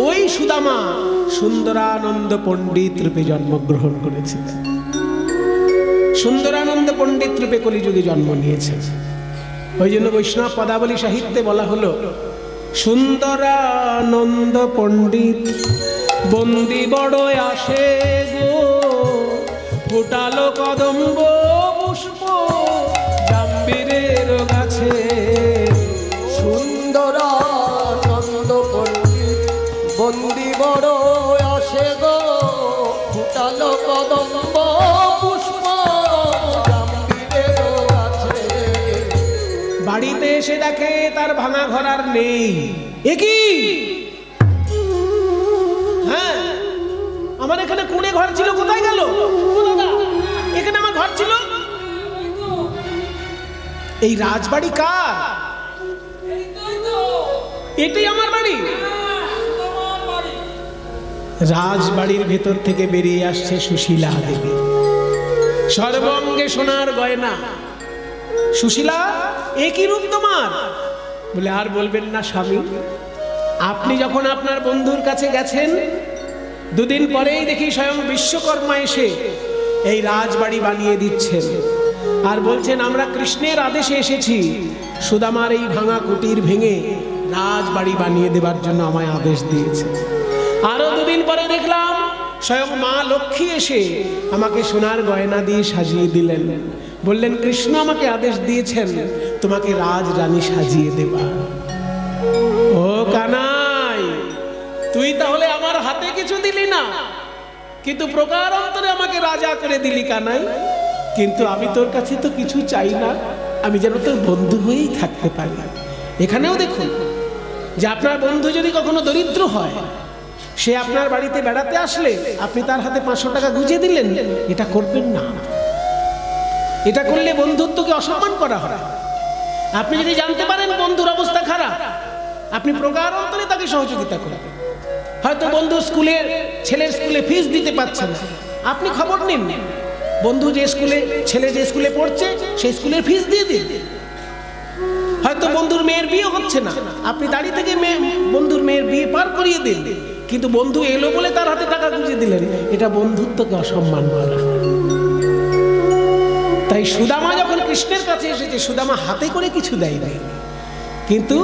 ওই সুদামা সুন্দরানন্দ পণ্ডিত রূপে জন্মগ্রহণ করেছিলেন। সুন্দরানন্দ পণ্ডিত রূপে কলিযুগে জন্ম নিয়েছেন। ওই জন্য বৈষ্ণব পদাবলী সাহিত্যে বলা হলো, সুন্দরানন্দ পণ্ডিত বন্দি বড় আসে গো, ফুটালো কদম্ব পুষ্প জাম্বিরের গাছে। সুন্দরানন্দ পণ্ডিত বন্দি বড় আসে গো, ফুটালো কদম্ব পুষ্প জাম্বিরের গাছে। বাড়িতে এসে দেখে তার ভাঙা ঘর আর নেই। এ কি? হ্যাঁ, আমার এখানে কুড়ে ঘর ছিল, কোথায় গেল? এখানে আমার ঘর ছিল। এই রাজবাড়ি কার? এটাই আমার বাড়ি। রাজবাড়ির ভেতর থেকে বেরিয়ে আসছে সুশীলা দেবী, সর্বাঙ্গে সোনার গয়না। সুশীলা, এ কি রূপ তোমার? বলে, আর বলবেন না স্বামী, আপনি যখন আপনার বন্ধুর কাছে গেছেন, দুদিন পরেই দেখি স্বয়ং বিশ্বকর্মা এসে এই রাজবাড়ি বানিয়ে দিচ্ছেন, আর বলছেন আমরা কৃষ্ণের আদেশে এসেছি, সুদামার এই ভাঙা কুটির ভেঙে রাজবাড়ি বানিয়ে দেবার জন্য আমায় আদেশ দিয়েছে। আরো দুদিন পরে দেখলাম স্বয়ং মা লক্ষ্মী এসে আমাকে সোনার গয়না দিয়ে সাজিয়ে দিলেন, বললেন কৃষ্ণ আমাকে আদেশ দিয়েছেন তোমাকে রাজরানী সাজিয়ে দেবা। ও কানাই, তুই তাহলে আমার হাতে কিছু দিলি না, কিন্তু প্রকারান্তরে আমাকে রাজা করে দিলি কানাই। কিন্তু আমি তোর কাছে তো কিছু চাই না, আমি যেন তোর বন্ধু হয়েই থাকতে পারি। এখানেও দেখুন যে আপনার বন্ধু যদি কখনো দরিদ্র হয়, সে আপনার বাড়িতে বেড়াতে আসলে আপনি তার হাতে 500 টাকা গুঁজে দিলেন, এটা করবেন না। এটা করলে বন্ধুত্বকে অসম্মান করা হয়। আপনি যদি জানতে পারেন বন্ধুর অবস্থা খারাপ, আপনি প্রকারান্তরে তাকে সহযোগিতা করবেন। হয়তো বন্ধু ছেলের স্কুলে ফিস দিতে পারছে না, আপনি খবর নিন, বন্ধু ছেলে যে স্কুলে পড়ছে সেই স্কুলের ফিস দিয়ে দিন। হয়তো বন্ধুর মেয়ের বিয়ে হচ্ছে না, আপনি দাঁড়িয়ে থেকে বন্ধুর মেয়ের বিয়ে পার করিয়ে দিন, কিন্তু বন্ধু এলো বলে তার হাতে টাকা গুঁজে দিলেন, এটা বন্ধুত্বকে অসম্মান করা। তাই সুদামা যখন কৃষ্ণের কাছে এসেছে, সুদামা হাতে করে কিছু দেয়নি, কিন্তু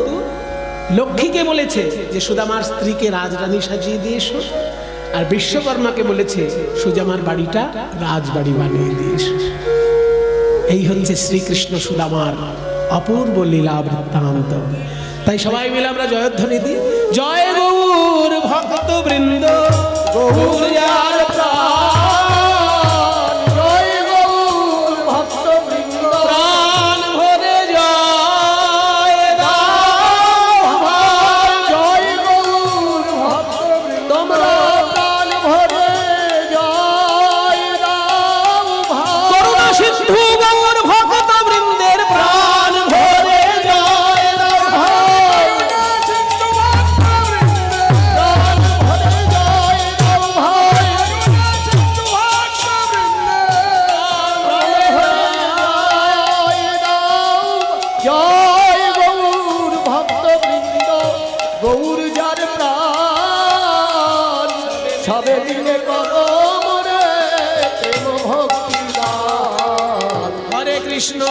লক্ষ্মীকে বলেছে যে সুদামার স্ত্রীকে রাজরানী সাজিয়ে দিয়ে এসো, আর বিশ্বকর্মাকে বলেছে সুদামার বাড়িটা রাজবাড়ি বানিয়ে দিয়ে এসো। এই হচ্ছে শ্রীকৃষ্ণ সুদামার অপূর্ব লীলা বৃত্তান্ত। তাই সবাই মিলে আমরা জয়ধ্বনি দিই, জয় গৌর ভক্ত বৃন্দ, গৌর যার প্রাণ, জয় গৌর ভক্ত বৃন্দ, প্রাণ ভরে জয় দাও, জয় গৌর ভক্ত বৃন্দ, তোমরা প্রাণ ভরে জয় দাও ভাই। করুণা সিন্ধু গৌর ভক্ত বৃন্দের প্রাণ ভরে জয় দাও ভাই। জয় গৌর ভক্ত বৃন্দ, গৌর যার প্রাণ, সবে মিলে করো মোরে প্রেম ভক্তি দান। হরে কৃষ্ণ।